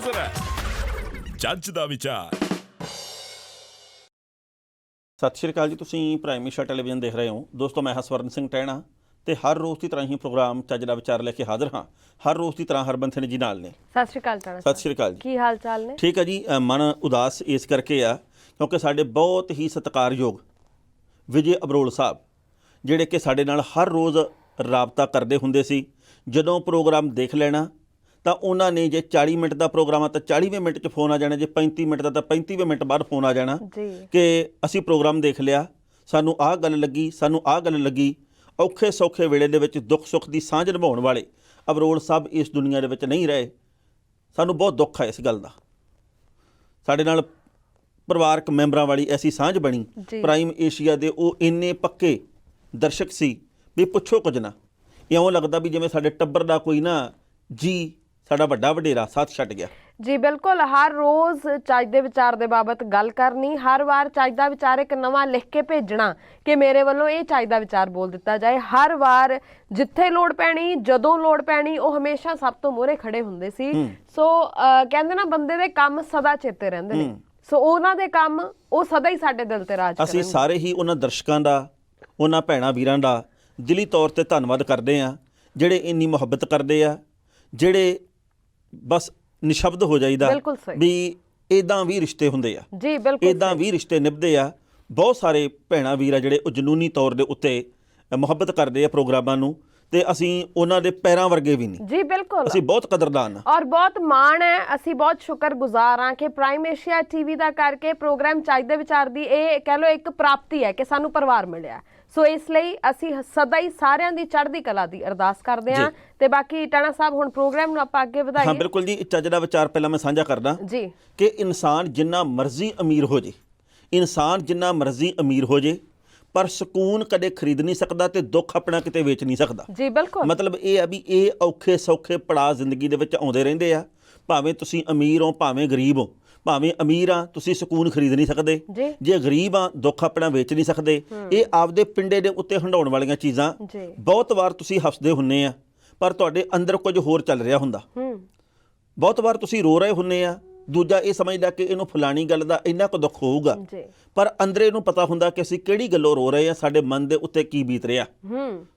ਹਾਜ਼ਰ ਹੈ ਜੱਜ ਦਾ ਵਿਚਾਰ। ਸਤਿ ਸ਼੍ਰੀ ਅਕਾਲ ਜੀ, ਤੁਸੀਂ ਪ੍ਰਾਈਮ ਏਸ਼ੀਆ ਟੈਲੀਵਿਜ਼ਨ ਦੇਖ ਰਹੇ ਹੋ। ਦੋਸਤੋ, ਮੈਂ ਹਾਂ ਸਵਰਨ ਸਿੰਘ ਟਹਿਣਾ ਤੇ ਹਰ ਰੋਜ਼ ਦੀ ਤਰ੍ਹਾਂ ਹੀ ਪ੍ਰੋਗਰਾਮ ਚੱਜ ਦਾ ਵਿਚਾਰ ਲੈ ਕੇ ਹਾਜ਼ਰ ਹਾਂ। ਹਰ ਰੋਜ਼ ਦੀ ਤਰ੍ਹਾਂ ਹਰਬੰਸ ਸਿੰਘ ਜੀ ਨਾਲ ਨੇ। ਸਤਿ ਸ਼੍ਰੀ ਅਕਾਲ ਟਹਿਣਾ। ਸਤਿ ਸ਼੍ਰੀ ਅਕਾਲ ਜੀ, ਕੀ ਹਾਲ ਚਾਲ ਨੇ? ਠੀਕ ਹੈ ਜੀ। ਮਨ ਉਦਾਸ ਇਸ ਕਰਕੇ ਆ ਕਿਉਂਕਿ ਸਾਡੇ ਬਹੁਤ ਹੀ ਸਤਿਕਾਰਯੋਗ ਵਿਜੇ ਅਬਰੋਲ ਸਾਹਿਬ, ਜਿਹੜੇ ਕਿ ਸਾਡੇ ਨਾਲ ਹਰ ਰੋਜ਼ ਰਾਬਤਾ ਕਰਦੇ ਹੁੰਦੇ ਸੀ। ਜਦੋਂ ਪ੍ਰੋਗਰਾਮ ਦੇਖ ਲੈਣਾ ਤਾਂ ਉਹਨਾਂ ਨੇ ਜੇ 40 ਮਿੰਟ ਦਾ ਪ੍ਰੋਗਰਾਮ ਆ ਤਾਂ 40ਵੇਂ ਮਿੰਟ 'ਚ ਫੋਨ ਆ ਜਾਣਾ, ਜੇ 35 ਮਿੰਟ ਦਾ ਤਾਂ 35ਵੇਂ ਮਿੰਟ ਬਾਅਦ ਫੋਨ ਆ ਜਾਣਾ ਕਿ ਅਸੀਂ ਪ੍ਰੋਗਰਾਮ ਦੇਖ ਲਿਆ, ਸਾਨੂੰ ਆਹ ਗੱਲ ਲੱਗੀ, ਸਾਨੂੰ ਆਹ ਗੱਲ ਲੱਗੀ। ਔਖੇ ਸੌਖੇ ਵੇਲੇ ਦੇ ਵਿੱਚ ਦੁੱਖ ਸੁੱਖ ਦੀ ਸਾਂਝ ਨਿਭਾਉਣ ਵਾਲੇ ਅਬਰੋਲ ਸਾਹਿਬ ਇਸ ਦੁਨੀਆ ਦੇ ਵਿੱਚ ਨਹੀਂ ਰਹੇ। ਸਾਨੂੰ ਬਹੁਤ ਦੁੱਖ ਹੈ ਇਸ ਗੱਲ ਦਾ। ਸਾਡੇ ਨਾਲ ਪਰਿਵਾਰਕ ਮੈਂਬਰਾਂ ਵਾਲੀ ਐਸੀ ਸਾਂਝ ਬਣੀ ਪ੍ਰਾਈਮ ਏਸ਼ੀਆ ਦੇ। ਉਹ ਇੰਨੇ ਪੱਕੇ ਦਰਸ਼ਕ ਸੀ ਵੀ ਪੁੱਛੋ ਕੁਝ ਨਾ। ਇਉਂ ਲੱਗਦਾ ਵੀ ਜਿਵੇਂ ਸਾਡੇ ਟੱਬਰ ਦਾ ਕੋਈ ਨਾ ਜੀ ਸਾਡਾ ਵੱਡਾ ਵਡੇਰਾ ਸਾਥ ਛੱਡ ਗਿਆ। ਜੀ ਬਿਲਕੁਲ, ਹਰ ਰੋਜ਼ ਚੱਜ ਦੇ ਵਿਚਾਰ ਦੇ ਬਾਬਤ ਗੱਲ ਕਰਨੀ, ਹਰ ਵਾਰ ਚੱਜ ਦਾ ਵਿਚਾਰ ਇੱਕ ਨਵਾਂ ਲਿਖ ਕੇ ਭੇਜਣਾ ਕਿ ਮੇਰੇ ਵੱਲੋਂ ਇਹ ਚੱਜ ਦਾ ਵਿਚਾਰ ਬੋਲ ਦਿੱਤਾ ਜਾਏ। ਹਰ ਵਾਰ ਜਿੱਥੇ ਲੋੜ ਪੈਣੀ, ਜਦੋਂ ਲੋੜ ਪੈਣੀ, ਉਹ ਹਮੇਸ਼ਾ ਸਭ ਤੋਂ ਮੂਹਰੇ ਖੜੇ ਹੁੰਦੇ ਸੀ। ਸੋ ਕਹਿੰਦੇ ਨਾ, ਬੰਦੇ ਦੇ ਕੰਮ ਸਦਾ ਚੇਤੇ ਰਹਿੰਦੇ ਨੇ। ਸੋ ਉਹਨਾਂ ਦੇ ਕੰਮ ਉਹ ਸਦਾ ਹੀ ਸਾਡੇ ਦਿਲ ਤੇ ਰਾਜ ਕਰਨਗੇ। ਅਸੀਂ ਸਾਰੇ ਹੀ ਉਹਨਾਂ ਦਰਸ਼ਕਾਂ ਦਾ, ਉਹਨਾਂ ਭੈਣਾਂ ਵੀਰਾਂ ਦਾ ਦਿਲੀ ਤੌਰ ਤੇ ਧੰਨਵਾਦ ਕਰਦੇ ਹਾਂ, ਜਿਹੜੇ ਇੰਨੀ ਮੁਹੱਬਤ ਕਰਦੇ ਆ, ਜਿਹੜੇ ਬਸ ਨਿਸ਼ਬਦ ਹੋ ਜਾਈਦਾ ਵੀ ਇੱਦਾਂ ਵੀ ਰਿਸ਼ਤੇ ਹੁੰਦੇ ਆ। ਜੀ ਬਿਲਕੁਲ, ਇੱਦਾਂ ਵੀ ਰਿਸ਼ਤੇ ਨਿਭਦੇ ਆ। ਬਹੁਤ ਸਾਰੇ ਭੈਣਾਂ ਵੀਰ ਆ ਜਿਹੜੇ ਉਹ ਜਨੂਨੀ ਤੌਰ ਦੇ ਉੱਤੇ ਮੁਹੱਬਤ ਕਰਦੇ ਆ ਪ੍ਰੋਗਰਾਮਾਂ ਨੂੰ, ਤੇ ਅਸੀਂ ਉਹਨਾਂ ਦੇ ਪੈਰਾਂ ਵਰਗੇ ਵੀ ਨਹੀਂ। ਜੀ ਬਿਲਕੁਲ, ਅਸੀਂ ਬਹੁਤ ਕਦਰਦਾਨ ਆ ਔਰ ਬਹੁਤ ਮਾਣ ਹੈ। ਅਸੀਂ ਬਹੁਤ ਸ਼ੁਕਰਗੁਜ਼ਾਰ ਹਾਂ ਕਿ ਪ੍ਰਾਈਮ ਏਸ਼ੀਆ ਟੀਵੀ ਦਾ ਕਰਕੇ ਪ੍ਰੋਗਰਾਮ ਚੱਜ ਦੇ ਵਿਚਾਰ ਦੀ ਇਹ ਕਹਿ ਲਓ ਇੱਕ ਪ੍ਰਾਪਤੀ ਹੈ ਕਿ ਸਾਨੂੰ ਪਰਿਵਾਰ ਮਿਲਿਆ। ਸੋ ਇਸ ਲਈ ਅਸੀਂ ਸਦਾ ਹੀ ਸਾਰਿਆਂ ਦੀ ਚੜ੍ਹਦੀ ਕਲਾ ਦੀ ਅਰਦਾਸ ਕਰਦੇ ਹਾਂ। ਤੇ ਬਾਕੀ ਟਹਿਣਾ ਸਾਹਿਬ, ਹੁਣ ਪ੍ਰੋਗਰਾਮ ਨੂੰ ਆਪਾਂ ਅੱਗੇ ਵਧਾਈਏ। ਹਾਂ ਬਿਲਕੁਲ ਜੀ। ਚੱਜ ਦਾ ਵਿਚਾਰ ਪਹਿਲਾਂ ਮੈਂ ਸਾਂਝਾ ਕਰਦਾ ਜੀ ਕਿ ਇਨਸਾਨ ਜਿੰਨਾ ਮਰਜ਼ੀ ਅਮੀਰ ਹੋ ਜੇ, ਇਨਸਾਨ ਜਿੰਨਾ ਮਰਜ਼ੀ ਅਮੀਰ ਹੋ ਜੇ, ਪਰ ਸਕੂਨ ਕਦੇ ਖਰੀਦ ਨਹੀਂ ਸਕਦਾ ਤੇ ਦੁੱਖ ਆਪਣਾ ਕਿਤੇ ਵੇਚ ਨਹੀਂ ਸਕਦਾ। ਜੀ ਬਿਲਕੁਲ, ਮਤਲਬ ਇਹ ਆ ਵੀ ਇਹ ਔਖੇ ਸੌਖੇ ਪੜਾਅ ਜ਼ਿੰਦਗੀ ਦੇ ਵਿੱਚ ਆਉਂਦੇ ਰਹਿੰਦੇ ਆ। ਭਾਵੇਂ ਤੁਸੀਂ ਅਮੀਰ ਹੋ, ਭਾਵੇਂ ਗਰੀਬ ਹੋ। ਭਾਵੇਂ ਅਮੀਰ ਆ, ਤੁਸੀਂ ਸਕੂਨ ਖਰੀਦ ਨਹੀਂ ਸਕਦੇ। ਜੇ ਗਰੀਬ ਆ, ਦੁੱਖ ਆਪਣਾ ਵੇਚ ਨਹੀਂ ਸਕਦੇ। ਇਹ ਆਪਦੇ ਪਿੰਡੇ ਦੇ ਉੱਤੇ ਹੰਡਾਉਣ ਵਾਲੀਆਂ ਚੀਜ਼ਾਂ। ਬਹੁਤ ਵਾਰ ਤੁਸੀਂ ਹੱਸਦੇ ਹੁੰਨੇ ਆ ਪਰ ਤੁਹਾਡੇ ਅੰਦਰ ਕੁਝ ਹੋਰ ਚੱਲ ਰਿਹਾ ਹੁੰਦਾ। ਬਹੁਤ ਵਾਰ ਤੁਸੀਂ ਰੋ ਰਹੇ ਹੁੰਨੇ ਆ, ਦੂਜਾ ਇਹ ਸਮਝਦਾ ਕਿ ਇਹਨੂੰ ਫਲਾਣੀ ਗੱਲ ਦਾ ਇੰਨਾ ਕੁ ਦੁੱਖ ਹੋਊਗਾ, ਪਰ ਅੰਦਰੇ ਇਹਨੂੰ ਪਤਾ ਹੁੰਦਾ ਕਿ ਅਸੀਂ ਕਿਹੜੀ ਗੱਲੋਂ ਰੋ ਰਹੇ ਆ, ਸਾਡੇ ਮਨ ਦੇ ਉੱਤੇ ਕੀ ਬੀਤ ਰਿਹਾ।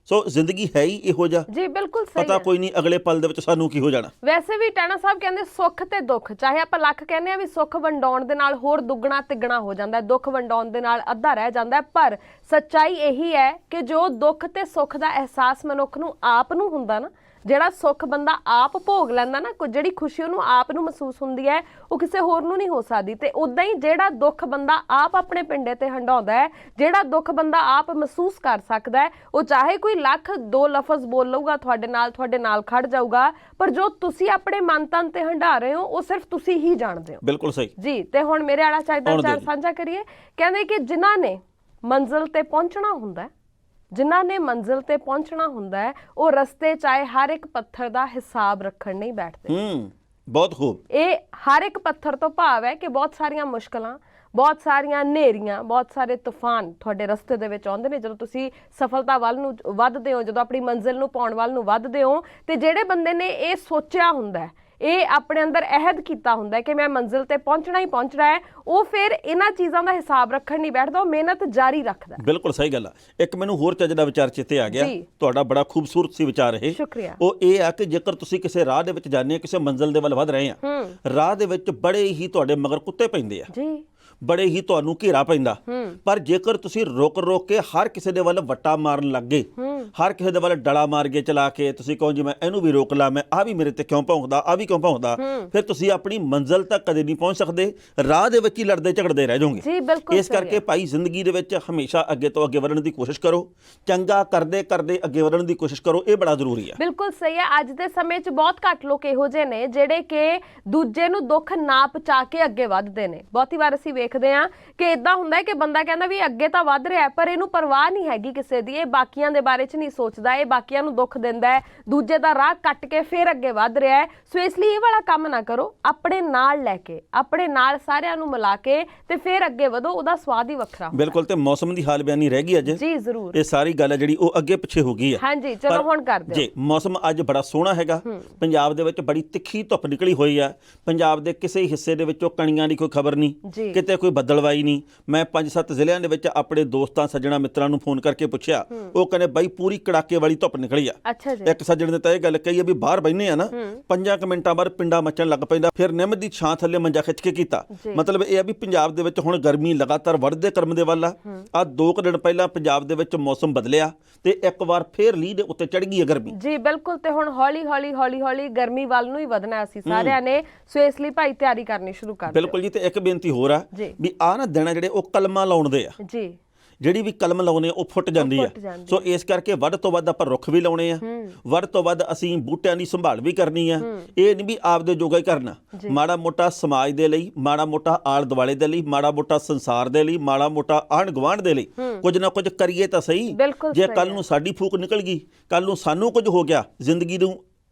ਸੋ ਜ਼ਿੰਦਗੀ ਹੈ ਹੀ ਇਹੋ ਜਿਹਾ। ਜੀ ਬਿਲਕੁਲ ਸਹੀ, ਪਤਾ ਕੋਈ ਨਹੀਂ ਅਗਲੇ ਪਲ ਦੇ ਵਿੱਚ ਸਾਨੂੰ ਕੀ ਹੋ ਜਾਣਾ। ਵੈਸੇ ਵੀ ਟਹਿਣਾ ਸਾਹਿਬ ਕਹਿੰਦੇ ਸੁੱਖ ਤੇ ਦੁੱਖ, ਚਾਹੇ ਆਪਾਂ ਲੱਖ ਕਹਿੰਦੇ ਆ ਵੀ ਸੁੱਖ ਵੰਡਾਉਣ ਦੇ ਨਾਲ ਹੋਰ ਦੁੱਗਣਾ ਤਿੱਗਣਾ ਹੋ ਜਾਂਦਾ, ਦੁੱਖ ਵੰਡਾਉਣ ਦੇ ਨਾਲ ਅੱਧਾ ਰਹਿ ਜਾਂਦਾ। ਪਰ ਸੱਚਾਈ ਇਹੀ ਹੈ ਕਿ ਜੋ ਦੁੱਖ ਤੇ ਸੁੱਖ ਦਾ ਅਹਿਸਾਸ ਮਨੁੱਖ ਨੂੰ ਆਪ ਨੂੰ ਹੁੰਦਾ ਨਾ, ਜਿਹੜਾ ਸੁੱਖ ਬੰਦਾ ਆਪ ਭੋਗ ਲੈਂਦਾ ਨਾ, ਜਿਹੜੀ ਖੁਸ਼ੀ ਉਹਨੂੰ ਆਪ ਨੂੰ ਮਹਿਸੂਸ ਹੁੰਦੀ ਹੈ, ਉਹ ਕਿਸੇ ਹੋਰ ਨੂੰ ਨਹੀਂ ਹੋ ਸਕਦੀ। ਤੇ ਉਦਾਂ ਹੀ ਜਿਹੜਾ ਦੁੱਖ ਬੰਦਾ ਆਪ ਆਪਣੇ ਪਿੰਡੇ ਤੇ ਹੰਡਾਉਂਦਾ ਹੈ, ਜਿਹੜਾ ਦੁੱਖ ਬੰਦਾ ਆਪ ਮਹਿਸੂਸ ਕਰ ਸਕਦਾ ਹੈ, ਉਹ ਚਾਹੇ ਕੋਈ ਲੱਖ ਦੋ ਲਫ਼ਜ਼ ਬੋਲ ਲਊਗਾ ਤੁਹਾਡੇ ਨਾਲ ਖੜ ਜਾਊਗਾ, ਪਰ ਜੋ ਤੁਸੀਂ ਆਪਣੇ ਮਨ ਤਨ ਤੇ ਹੰਡਾ ਰਹੇ ਹੋ ਉਹ ਸਿਰਫ ਤੁਸੀਂ ਹੀ ਜਾਣਦੇ ਹੋ। ਬਿਲਕੁਲ ਸਹੀ ਜੀ। ਤੇ ਹੁਣ ਮੇਰੇ ਵਾਲਾ ਚਾਹੀਦਾ ਵਿਚਾਰ ਸਾਂਝਾ ਕਰੀਏ। ਕਹਿੰਦੇ ਕਿ ਜਿਨ੍ਹਾਂ ਨੇ ਮੰਜ਼ਿਲ ਤੇ ਪਹੁੰਚਣਾ ਹੁੰਦਾ, ਜਿਨ੍ਹਾਂ ਨੇ ਮੰਜ਼ਿਲ ਤੇ ਪਹੁੰਚਣਾ ਹੁੰਦਾ ਹੈ, ਉਹ ਰਸਤੇ 'ਚ ਆਏ ਹਰ ਇੱਕ ਪੱਥਰ ਦਾ ਹਿਸਾਬ ਰੱਖਣ ਨਹੀਂ ਬੈਠਦੇ। ਬਹੁਤ ਖੂਬ। ਇਹ ਹਰ ਇੱਕ ਪੱਥਰ ਤੋਂ ਭਾਵ ਹੈ ਕਿ ਬਹੁਤ ਸਾਰੀਆਂ ਮੁਸ਼ਕਲਾਂ, ਬਹੁਤ ਸਾਰੀਆਂ ਹਨੇਰੀਆਂ, ਬਹੁਤ ਸਾਰੇ ਤੂਫਾਨ ਤੁਹਾਡੇ ਰਸਤੇ ਦੇ ਵਿੱਚ ਆਉਂਦੇ ਨੇ। ਜਦੋਂ ਤੁਸੀਂ ਸਫਲਤਾ ਵੱਲ ਨੂੰ ਵੱਧਦੇ ਹੋ, ਜਦੋਂ ਆਪਣੀ ਮੰਜ਼ਿਲ ਨੂੰ ਪਾਉਣ ਵੱਲ ਨੂੰ ਵੱਧਦੇ ਹੋ, ਤੇ ਜਿਹੜੇ ਬੰਦੇ ਨੇ ਇਹ ਸੋਚਿਆ ਹੁੰਦਾ, ਇਹ ਆਪਣੇ ਅੰਦਰ ਅਹਿਦ ਕੀਤਾ ਹੁੰਦਾ ਕਿ ਮੈਂ ਮੰਜ਼ਿਲ ਤੇ ਪਹੁੰਚਣਾ ਹੀ ਪਹੁੰਚਣਾ ਹੈ, ਉਹ ਫਿਰ ਇਹਨਾਂ ਚੀਜ਼ਾਂ ਦਾ ਹਿਸਾਬ ਰੱਖਣ ਨਹੀਂ ਬੈਠਦਾ, ਉਹ ਮਿਹਨਤ ਜਾਰੀ ਰੱਖਦਾ। ਬਿਲਕੁਲ ਸਹੀ ਗੱਲ ਆ। ਇੱਕ ਮੈਨੂੰ ਹੋਰ ਚੱਜ ਦਾ ਵਿਚਾਰ ਚੇਤੇ ਆ ਗਿਆ, ਤੁਹਾਡਾ ਬੜਾ ਖੂਬਸੂਰਤ ਸੀ ਵਿਚਾਰ ਇਹ। ਸ਼ੁਕਰੀਆ। ਉਹ ਇਹ ਆ ਕਿ ਜੇਕਰ ਤੁਸੀਂ ਕਿਸੇ ਰਾਹ ਦੇ ਵਿੱਚ ਜਾਂਦੇ ਆ, ਕਿਸੇ ਮੰਜ਼ਿਲ ਦੇ ਵੱਲ ਵਧ ਰਹੇ ਆ, ਰਾਹ ਦੇ ਵਿੱਚ ਬੜੇ ਹੀ ਤੁਹਾਡੇ ਮਗਰ ਕੁੱਤੇ ਪੈਂਦੇ ਆ, ਬੜੇ ਹੀ ਤੁਹਾਨੂੰ ਘੇਰਾ ਪੈਂਦਾ, ਪਰ ਜੇਕਰ ਤੁਸੀਂ ਰੁਕ ਕੇ ਹਰ ਕਿਸੇ ਦੇ ਵੱਲ ਵੱਟਾ ਮਾਰਨ ਲੱਗ ਗਏ, ਹਰ ਕਿਸੇ ਦੇ ਵੱਲ ਡਲਾ ਮਾਰ ਕੇ ਚਲਾ ਕੇ ਤੁਸੀਂ ਕਹੋ ਜੀ ਮੈਂ ਇਹਨੂੰ ਵੀ ਰੋਕ ਲਾ, ਮੈਂ ਆ ਵੀ ਮੇਰੇ ਤੇ ਕਿਉਂ ਭੌਂਕਦਾ, ਆ ਵੀ ਕਿਉਂ ਭੌਂਕਦਾ, ਫਿਰ ਤੁਸੀਂ ਆਪਣੀ ਮੰਜ਼ਿਲ ਤੱਕ ਕਦੇ ਨਹੀਂ ਪਹੁੰਚ ਸਕਦੇ, ਰਾਹ ਦੇ ਵਿੱਚ ਹੀ ਲੜਦੇ ਝਗੜਦੇ ਰਹਿ ਜਾਓਗੇ। ਇਸ ਕਰਕੇ ਭਾਈ ਜ਼ਿੰਦਗੀ ਦੇ ਵਿੱਚ ਹਮੇਸ਼ਾ ਅੱਗੇ ਤੋਂ ਅੱਗੇ ਵਧਣ ਦੀ ਕੋਸ਼ਿਸ਼ ਕਰੋ, ਚੰਗਾ ਕਰਦੇ ਕਰਦੇ ਅੱਗੇ ਵਧਣ ਦੀ ਕੋਸ਼ਿਸ਼ ਕਰੋ, ਇਹ ਬੜਾ ਜ਼ਰੂਰੀ ਹੈ। ਬਿਲਕੁਲ ਸਹੀ ਹੈ। ਅੱਜ ਦੇ ਸਮੇਂ 'ਚ ਬਹੁਤ ਘੱਟ ਲੋਕ ਇਹੋ ਜਿਹੇ ਨੇ ਜਿਹੜੇ ਕਿ ਦੂਜੇ ਨੂੰ ਦੁੱਖ ਨਾ ਪਹੁੰਚਾ ਕੇ ਅੱਗੇ ਵੱਧਦੇ ਨੇ। ਬਹੁਤੀ ਵਾਰ ਅਸੀਂ ਵੇਖਦੇ ਦੇਖਦੇ ਹਾਂ ਕਿ ਇਦਾਂ ਹੁੰਦਾ ਹੈ ਕਿ ਬੰਦਾ ਕਹਿੰਦਾ ਵੀ ਅੱਗੇ ਤਾਂ ਵੱਧ ਰਿਹਾ ਪਰ ਇਹਨੂੰ ਪਰਵਾਹ ਨਹੀਂ ਹੈਗੀ ਕਿਸੇ ਦੀ, ਇਹ ਬਾਕੀਆਂ ਦੇ ਬਾਰੇ 'ਚ ਨਹੀਂ ਸੋਚਦਾ, ਇਹ ਬਾਕੀਆਂ ਨੂੰ ਦੁੱਖ ਦਿੰਦਾ ਹੈ, ਦੂਜੇ ਦਾ ਰਾਹ ਕੱਟ ਕੇ ਫਿਰ ਅੱਗੇ ਵੱਧ ਰਿਹਾ ਹੈ। ਸੋ ਇਸ ਲਈ ਇਹ ਵਾਲਾ ਕੰਮ ਨਾ ਕਰੋ, ਆਪਣੇ ਨਾਲ ਲੈ ਕੇ, ਆਪਣੇ ਨਾਲ ਸਾਰਿਆਂ ਨੂੰ ਮਿਲਾ ਕੇ ਤੇ ਫਿਰ ਅੱਗੇ ਵਧੋ, ਉਹਦਾ ਸਵਾਦ ਹੀ ਵੱਖਰਾ ਹੁੰਦਾ। ਬਿਲਕੁਲ। ਤੇ ਮੌਸਮ ਦੀ ਹਾਲ ਬਿਆਨੀ ਰਹਿ ਗਈ ਅੱਜ ਜੀ ਜ਼ਰੂਰ, ਇਹ ਸਾਰੀ ਗੱਲ ਹੈ ਜਿਹੜੀ ਉਹ ਅੱਗੇ ਪਿੱਛੇ ਹੋ ਗਈ ਹੈ। ਹਾਂਜੀ ਚਲੋ ਹੁਣ ਕਰਦੇ ਜੀ ਮੌਸਮ ਅੱਜ ਬੜਾ ਸੋਹਣਾ ਹੈਗਾ। ਪੰਜਾਬ ਦੇ ਵਿੱਚ ਬੜੀ ਤਿੱਖੀ ਧੁੱਪ ਨਿਕਲੀ ਹੋਈ ਆ। ਪੰਜਾਬ ਦੇ ਕਿਸੇ ਹਿੱਸੇ ਦੇ ਵਿੱਚੋਂ ਕਣੀਆਂ ਦੀ ਕੋਈ ਖਬਰ ਨਹੀਂ, ਕਿਤੇ ਕੋਈ ਬੱਦਲਵਾਈ ਨਹੀਂ। ਮੈਂ 5-7 ਜ਼ਿਲ੍ਹਿਆਂ ਦੇ ਵਿੱਚ ਆਪਣੇ ਦੋਸਤਾਂ ਸੱਜਣਾ ਮਿੱਤਰਾਂ ਨੂੰ ਫੋਨ ਕਰਕੇ ਪੁੱਛਿਆ, ਉਹ ਕਹਿੰਦੇ ਬਾਈ ਪੂਰੀ ਕੜਾਕੇ ਵਾਲੀ ਧੁੱਪ ਨਿਕਲੀ ਆ। ਅੱਛਾ ਜੀ। ਇੱਕ ਸੱਜਣ ਨੇ ਤਾਂ ਇਹ ਗੱਲ ਕਹੀ ਆ ਵੀ ਬਾਹਰ ਬੈਠੇ ਆ ਨਾ 5 ਮਿੰਟਾਂ ਬਾਅਦ ਪਿੰਡਾ ਮੱਚਣ ਲੱਗ ਪੈਂਦਾ, ਫਿਰ ਨਿੰਮ ਦੀ ਛਾਂ ਥੱਲੇ ਮੰਜਾ ਖਿੱਚ ਕੇ ਕੀਤਾ। ਮਤਲਬ ਇਹ ਆ ਵੀ ਪੰਜਾਬ ਦੇ ਵਿੱਚ ਹੁਣ ਗਰਮੀ ਲਗਾਤਾਰ ਵੱਧਦੇ ਕਰਮ ਦੇ ਵੱਲ ਆ। 2 ਦਿਨ ਪਹਿਲਾਂ ਪੰਜਾਬ ਦੇ ਵਿੱਚ ਮੌਸਮ ਬਦਲਿਆ ਤੇ ਇੱਕ ਵਾਰ ਫੇਰ ਲੀਹ ਦੇ ਉੱਤੇ ਚੜ ਗਈ ਹੈ ਗਰਮੀ। ਜੀ ਬਿਲਕੁਲ। ਤੇ ਹੁਣ ਹੌਲੀ ਹੌਲੀ ਗਰਮੀ ਵੱਲ ਨੂੰ ਹੀ ਵਧਣਾ ਅਸੀਂ ਸਾਰਿਆਂ ਨੇ, ਸੋ ਇਸ ਲਈ ਭਾਈ ਤਿਆਰੀ ਕਰਨੀ ਸ਼ੁਰੂ ਕਰ ਦਿਓ। ਬਿਲਕੁਲ ਜੀ। ਤੇ ਇੱਕ ਬੇਨਤੀ ਹੋਰ ਆ ਵੀ ਆਹ ਨਾ ਦਿਨ ਜਿਹੜੇ ਉਹ ਕਲਮਾਂ ਲਾਉਣਦੇ ਆ ਜੀ, ਜਿਹੜੀ ਵੀ ਕਲਮ ਲਾਉਨੇ ਉਹ ਫੁੱਟ ਜਾਂਦੀ ਆ। ਸੋ ਇਸ ਕਰਕੇ ਵੱਧ ਤੋਂ ਵੱਧ ਆਪਾਂ ਰੁੱਖ ਵੀ ਲਾਉਣੇ ਆ, ਵੱਧ ਤੋਂ ਵੱਧ ਅਸੀਂ ਬੂਟਿਆਂ ਦੀ ਸੰਭਾਲ ਵੀ ਕਰਨੀ ਆ। ਇਹ ਨਹੀਂ ਵੀ ਆਪਦੇ ਜੋਗਾ ਹੀ ਕਰਨਾ, ਮਾੜਾ ਮੋਟਾ ਸਮਾਜ ਦੇ ਲਈ, ਮਾੜਾ ਮੋਟਾ ਆਲ ਦੁਆਲੇ ਦੇ ਲਈ, ਮਾੜਾ ਮੋਟਾ ਸੰਸਾਰ ਦੇ ਲਈ, ਮਾੜਾ ਮੋਟਾ ਆਂਢ ਗੁਆਂਢ ਦੇ ਲਈ ਕੁਝ ਨਾ ਕੁਝ ਕਰੀਏ ਤਾਂ ਸਹੀ। ਜੇ ਕੱਲ ਨੂੰ ਸਾਡੀ ਫੂਕ ਨਿਕਲ ਗਈ, ਕੱਲ ਨੂੰ ਸਾਨੂੰ ਕੁਝ ਹੋ ਗਿਆ, ਜ਼ਿੰਦਗੀ ਨੂੰ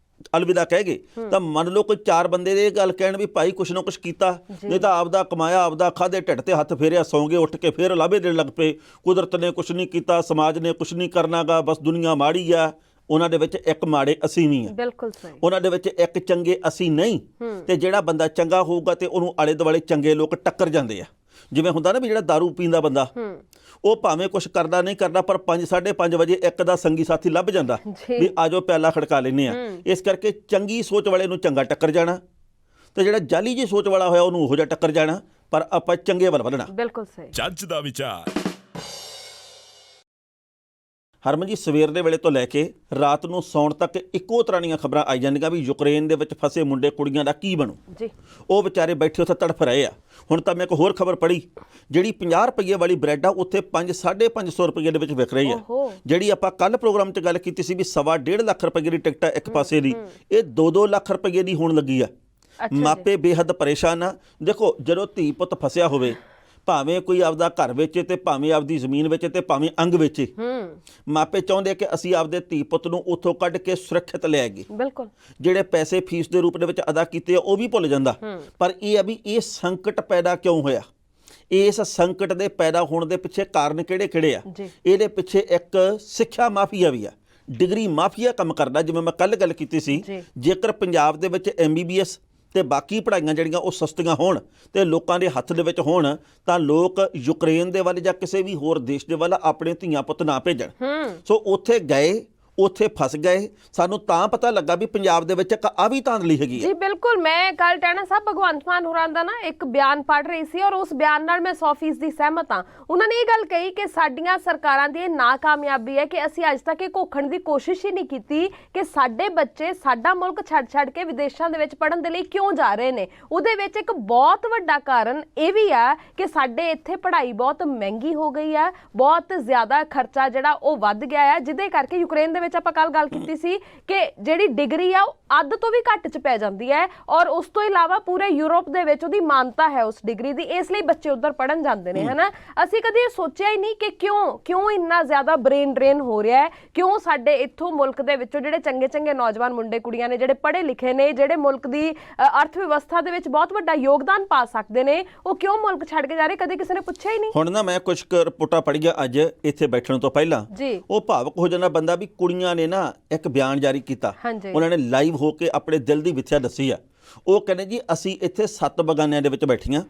ਅਲਵਿਦਾ ਕਹਿ ਗਏ, ਤਾਂ ਮੰਨ ਲਓ ਕੋਈ 4 ਬੰਦੇ ਇਹ ਗੱਲ ਕਹਿਣ ਵੀ ਭਾਈ ਕੁਛ ਨਾ ਕੁਛ ਕੀਤਾ, ਨਹੀਂ ਤਾਂ ਆਪਦਾ ਕਮਾਇਆ, ਆਪਦਾ ਖਾਦੇ ਢਿੱਡ ਤੇ ਹੱਥ ਫੇਰਿਆ, ਸੌਂ ਗਏ, ਉੱਠ ਕੇ ਫਿਰ ਲਾਭੇ ਦੇਣ ਲੱਗ ਪਏ। ਕੁਦਰਤ ਨੇ ਕੁਛ ਨਹੀਂ ਕੀਤਾ, ਸਮਾਜ ਨੇ ਕੁਛ ਨਹੀਂ ਕਰਨਾਗਾ, ਬਸ ਦੁਨੀਆ ਮਾੜੀ ਆ। ਉਹਨਾਂ ਦੇ ਵਿੱਚ ਇੱਕ ਮਾੜੇ ਅਸੀਂ ਵੀ ਆ, ਬਿਲਕੁਲ ਸਹੀ। ਉਹਨਾਂ ਦੇ ਵਿੱਚ ਇੱਕ ਚੰਗੇ ਅਸੀਂ ਨਹੀਂ। ਤੇ ਜਿਹੜਾ ਬੰਦਾ ਚੰਗਾ ਹੋਊਗਾ ਤੇ ਉਹਨੂੰ ਆਲੇ ਦੁਆਲੇ ਚੰਗੇ ਲੋਕ ਟੱਕਰ ਜਾਂਦੇ ਆ। ਜਿਵੇਂ ਹੁੰਦਾ ਨਾ ਵੀ ਜਿਹੜਾ ਦਾਰੂ ਪੀਂਦਾ ਬੰਦਾ, ਉਹ ਭਾਵੇਂ ਕੁਛ ਕਰਦਾ ਨਹੀਂ ਕਰਦਾ, ਪਰ 5-5:30 ਵਜੇ ਇੱਕ ਦਾ ਸੰਗੀ ਸਾਥੀ ਲੱਭ ਜਾਂਦਾ ਵੀ ਆਜੋ ਪਿਆਲਾ ਖੜਕਾ ਲੈਂਦੇ ਆ। ਇਸ ਕਰਕੇ ਚੰਗੀ ਸੋਚ ਵਾਲੇ ਨੂੰ ਚੰਗਾ ਟੱਕਰ ਜਾਣਾ, ਤੇ ਜਿਹੜਾ ਜਾਲੀ ਜੀ ਸੋਚ ਵਾਲਾ ਹੋਇਆ ਉਹਨੂੰ ਉਹੋ ਜਿਹਾ ਟੱਕਰ ਜਾਣਾ, ਪਰ ਆਪਾਂ ਚੰਗੇ ਵੱਲ ਵਧਣਾ। ਬਿਲਕੁਲ ਸਹੀ। ਜੱਜ ਦਾ ਵਿਚਾਰ। ਹਰਮਨ ਜੀ, ਸਵੇਰ ਦੇ ਵੇਲੇ ਤੋਂ ਲੈ ਕੇ ਰਾਤ ਨੂੰ ਸੌਣ ਤੱਕ ਇੱਕੋ ਤਰ੍ਹਾਂ ਦੀਆਂ ਖਬਰਾਂ ਆਈ ਜਾਂਦੀਆਂ ਵੀ ਯੂਕਰੇਨ ਦੇ ਵਿੱਚ ਫਸੇ ਮੁੰਡੇ ਕੁੜੀਆਂ ਦਾ ਕੀ ਬਣੂ ਜੀ। ਉਹ ਵਿਚਾਰੇ ਬੈਠੇ ਉੱਥੇ ਤੜਫ ਰਹੇ ਆ। ਹੁਣ ਤਾਂ ਮੈਂ ਇੱਕ ਹੋਰ ਖਬਰ ਪੜ੍ਹੀ, ਜਿਹੜੀ 50 ਰੁਪਏ ਵਾਲੀ ਬ੍ਰੈਡ ਆ ਉੱਥੇ 5-550 ਰੁਪਏ ਦੇ ਵਿੱਚ ਵਿਕ ਰਹੀ ਆ। ਜਿਹੜੀ ਆਪਾਂ ਕੱਲ ਪ੍ਰੋਗਰਾਮ 'ਚ ਗੱਲ ਕੀਤੀ ਸੀ ਵੀ 1.5 ਲੱਖ ਰੁਪਏ ਦੀ ਟਿਕਟ ਆ ਇੱਕ ਪਾਸੇ ਦੀ, ਇਹ 2-2 ਲੱਖ ਰੁਪਏ ਦੀ ਹੋਣ ਲੱਗੀ ਆ। ਮਾਪੇ ਬੇਹੱਦ ਪਰੇਸ਼ਾਨ ਆ। ਦੇਖੋ, ਜਦੋਂ ਧੀ ਪੁੱਤ ਫਸਿਆ ਹੋਵੇ, ਭਾਵੇਂ ਕੋਈ ਆਪਦਾ ਘਰ ਵੇਚੇ ਤੇ ਭਾਵੇਂ ਆਪਦੀ ਜ਼ਮੀਨ ਵੇਚੇ ਤੇ ਭਾਵੇਂ ਅੰਗ ਵੇਚੇ, ਮਾਪੇ ਚਾਹੁੰਦੇ ਕਿ ਅਸੀਂ ਆਪਦੇ ਧੀ ਪੁੱਤ ਨੂੰ ਉੱਥੋਂ ਕੱਢ ਕੇ ਸੁਰੱਖਿਅਤ ਲੈ ਆਈਏ। ਬਿਲਕੁਲ। ਜਿਹੜੇ ਪੈਸੇ ਫੀਸ ਦੇ ਰੂਪ ਦੇ ਵਿੱਚ ਅਦਾ ਕੀਤੇ ਆ ਉਹ ਵੀ ਭੁੱਲ ਜਾਂਦਾ। ਪਰ ਇਹ ਆ ਵੀ ਇਹ ਸੰਕਟ ਪੈਦਾ ਕਿਉਂ ਹੋਇਆ, ਇਸ ਸੰਕਟ ਦੇ ਪੈਦਾ ਹੋਣ ਦੇ ਪਿੱਛੇ ਕਾਰਨ ਕਿਹੜੇ-ਕਿਹੜੇ ਆ। ਇਹਦੇ ਪਿੱਛੇ ਇੱਕ ਸਿੱਖਿਆ ਮਾਫੀਆ ਵੀ ਆ, ਡਿਗਰੀ ਮਾਫੀਆ ਕੰਮ ਕਰਦਾ। ਜਿਵੇਂ ਮੈਂ ਕੱਲ ਗੱਲ ਕੀਤੀ ਸੀ, ਜੇਕਰ ਪੰਜਾਬ ਦੇ ਵਿੱਚ MBBS ਤੇ ਬਾਕੀ ਪੜ੍ਹਾਈਆਂ ਜਿਹੜੀਆਂ ਉਹ ਸਸਤੀਆਂ ਹੋਣ ਤੇ ਲੋਕਾਂ ਦੇ ਹੱਥ ਦੇ ਵਿੱਚ ਹੋਣ, ਤਾਂ ਲੋਕ ਯੂਕਰੇਨ ਦੇ ਵੱਲ ਜਾਂ ਕਿਸੇ ਵੀ ਹੋਰ ਦੇਸ਼ ਦੇ ਵੱਲ ਆਪਣੇ ਧੀਆਂ ਪੁੱਤ ਨਾ ਭੇਜਣ। ਸੋ ਉੱਥੇ ਗਏ, ਉੱਥੇ ਫਸ ਗਏ। ਸਾਨੂੰ ਤਾਂ ਪਤਾ ਲੱਗਾ ਵੀ ਪੰਜਾਬ ਦੇ ਵਿੱਚ ਇੱਕ ਆ ਵੀ ਧਾਂਦਲੀ ਹੈਗੀ ਹੈ। ਜੀ ਬਿਲਕੁਲ। ਮੈਂ ਕੱਲ ਟਹਿਣਾ ਸਾਹਿਬ ਭਗਵੰਤ ਮਾਨ ਹੋਰਾਂ ਦਾ ਨਾ ਇੱਕ ਬਿਆਨ ਪੜ੍ਹ ਰਹੀ ਸੀ, ਔਰ ਉਸ ਬਿਆਨ ਨਾਲ ਮੈਂ 100% ਦੀ ਸਹਿਮਤ ਹਾਂ। ਉਹਨਾਂ ਨੇ ਇਹ ਗੱਲ ਕਹੀ ਕਿ ਸਾਡੀਆਂ ਸਰਕਾਰਾਂ ਦੀ ਇਹ ਨਾਕਾਮਯਾਬੀ ਹੈ ਕਿ ਅਸੀਂ ਅੱਜ ਤੱਕ ਇਹ ਘੋਖਣ ਦੀ ਕੋਸ਼ਿਸ਼ ਹੀ ਨਹੀਂ ਕੀਤੀ ਕਿ ਸਾਡੇ ਬੱਚੇ ਸਾਡਾ ਮੁਲਕ ਛੱਡ ਕੇ ਵਿਦੇਸ਼ਾਂ ਦੇ ਵਿੱਚ ਪੜ੍ਹਨ ਦੇ ਲਈ ਕਿਉਂ ਜਾ ਰਹੇ ਨੇ। ਉਹਦੇ ਵਿੱਚ ਇੱਕ ਬਹੁਤ ਵੱਡਾ ਕਾਰਨ ਇਹ ਵੀ ਆ ਕਿ ਸਾਡੇ ਇੱਥੇ ਪੜ੍ਹਾਈ ਬਹੁਤ ਮਹਿੰਗੀ ਹੋ ਗਈ ਹੈ, ਬਹੁਤ ਜ਼ਿਆਦਾ ਖਰਚਾ ਜਿਹੜਾ ਉਹ ਵੱਧ ਗਿਆ ਹੈ, ਜਿਹਦੇ ਕਰਕੇ ਯੂਕਰੇਨ ਵਿੱਚ ਆਪਾਂ ਕੱਲ ਗੱਲ ਕੀਤੀ ਸੀ ਕਿ ਜਿਹੜੀ ਡਿਗਰੀ ਆ ਉਹ ਅੱਧ ਤੋਂ ਵੀ ਘੱਟ ਚ ਪੈ ਜਾਂਦੀ ਹੈ, ਔਰ ਉਸ ਤੋਂ ਇਲਾਵਾ ਪੂਰੇ ਯੂਰਪ ਦੇ ਵਿੱਚ ਉਹਦੀ ਮਾਨਤਾ ਹੈ ਉਸ ਡਿਗਰੀ ਦੀ, ਇਸ ਲਈ ਬੱਚੇ ਉੱਧਰ ਪੜਨ ਜਾਂਦੇ ਨੇ, ਹਨਾ। ਅਸੀਂ ਕਦੇ ਸੋਚਿਆ ਹੀ ਨਹੀਂ ਕਿ ਕਿਉਂ ਇੰਨਾ ਜ਼ਿਆਦਾ ਬ੍ਰੇਨ ਡਰੇਨ ਹੋ ਰਿਹਾ ਹੈ, ਕਿਉਂ ਸਾਡੇ ਇੱਥੋਂ ਮੁਲਕ ਦੇ ਵਿੱਚੋਂ ਜਿਹੜੇ ਚੰਗੇ ਨੌਜਵਾਨ ਮੁੰਡੇ ਕੁੜੀਆਂ ਨੇ, ਜਿਹੜੇ ਪੜ੍ਹੇ ਲਿਖੇ ਨੇ, ਜਿਹੜੇ ਮੁਲਕ ਦੀ ਅਰਥ ਵਿਵਸਥਾ ਦੇ ਵਿੱਚ ਬਹੁਤ ਵੱਡਾ ਯੋਗਦਾਨ ਪਾ ਸਕਦੇ ਨੇ, ਉਹ ਕਿਉਂ ਮੁਲਕ ਛੱਡ ਕੇ ਜਾ ਰਹੇ, ਕਦੇ ਕਿਸੇ ਨੇ ਪੁੱਛਿਆ ਹੀ ਨਹੀਂ। ਹੁਣ ਨਾ ਮੈਂ ਕੁਝ ਰਿਪੋਰਟਾਂ ਪੜ੍ਹੀਆਂ ਅੱਜ ਇੱਥੇ ਬੈਠਣ ਤੋਂ ਪਹਿਲਾਂ, ਉਹ ਭਾਵਕ ਹੋ ਜਾਂਦਾ ਬੰਦਾ ਵੀ ਕੁੜੀਆਂ ਨੇ ਨਾ ਇੱਕ ਬਿਆਨ ਜਾਰੀ ਕੀਤਾ। ਉਹਨਾਂ ਨੇ ਲਾਈਵ ਹੋ ਕੇ ਆਪਣੇ ਦਿਲ ਦੀ ਵਿਥਿਆ ਦੱਸੀ ਆ। ਉਹ ਕਹਿੰਦੇ ਜੀ ਅਸੀਂ ਇੱਥੇ 7 ਬਗਾਨਿਆਂ ਦੇ ਵਿੱਚ ਬੈਠੀਆਂ,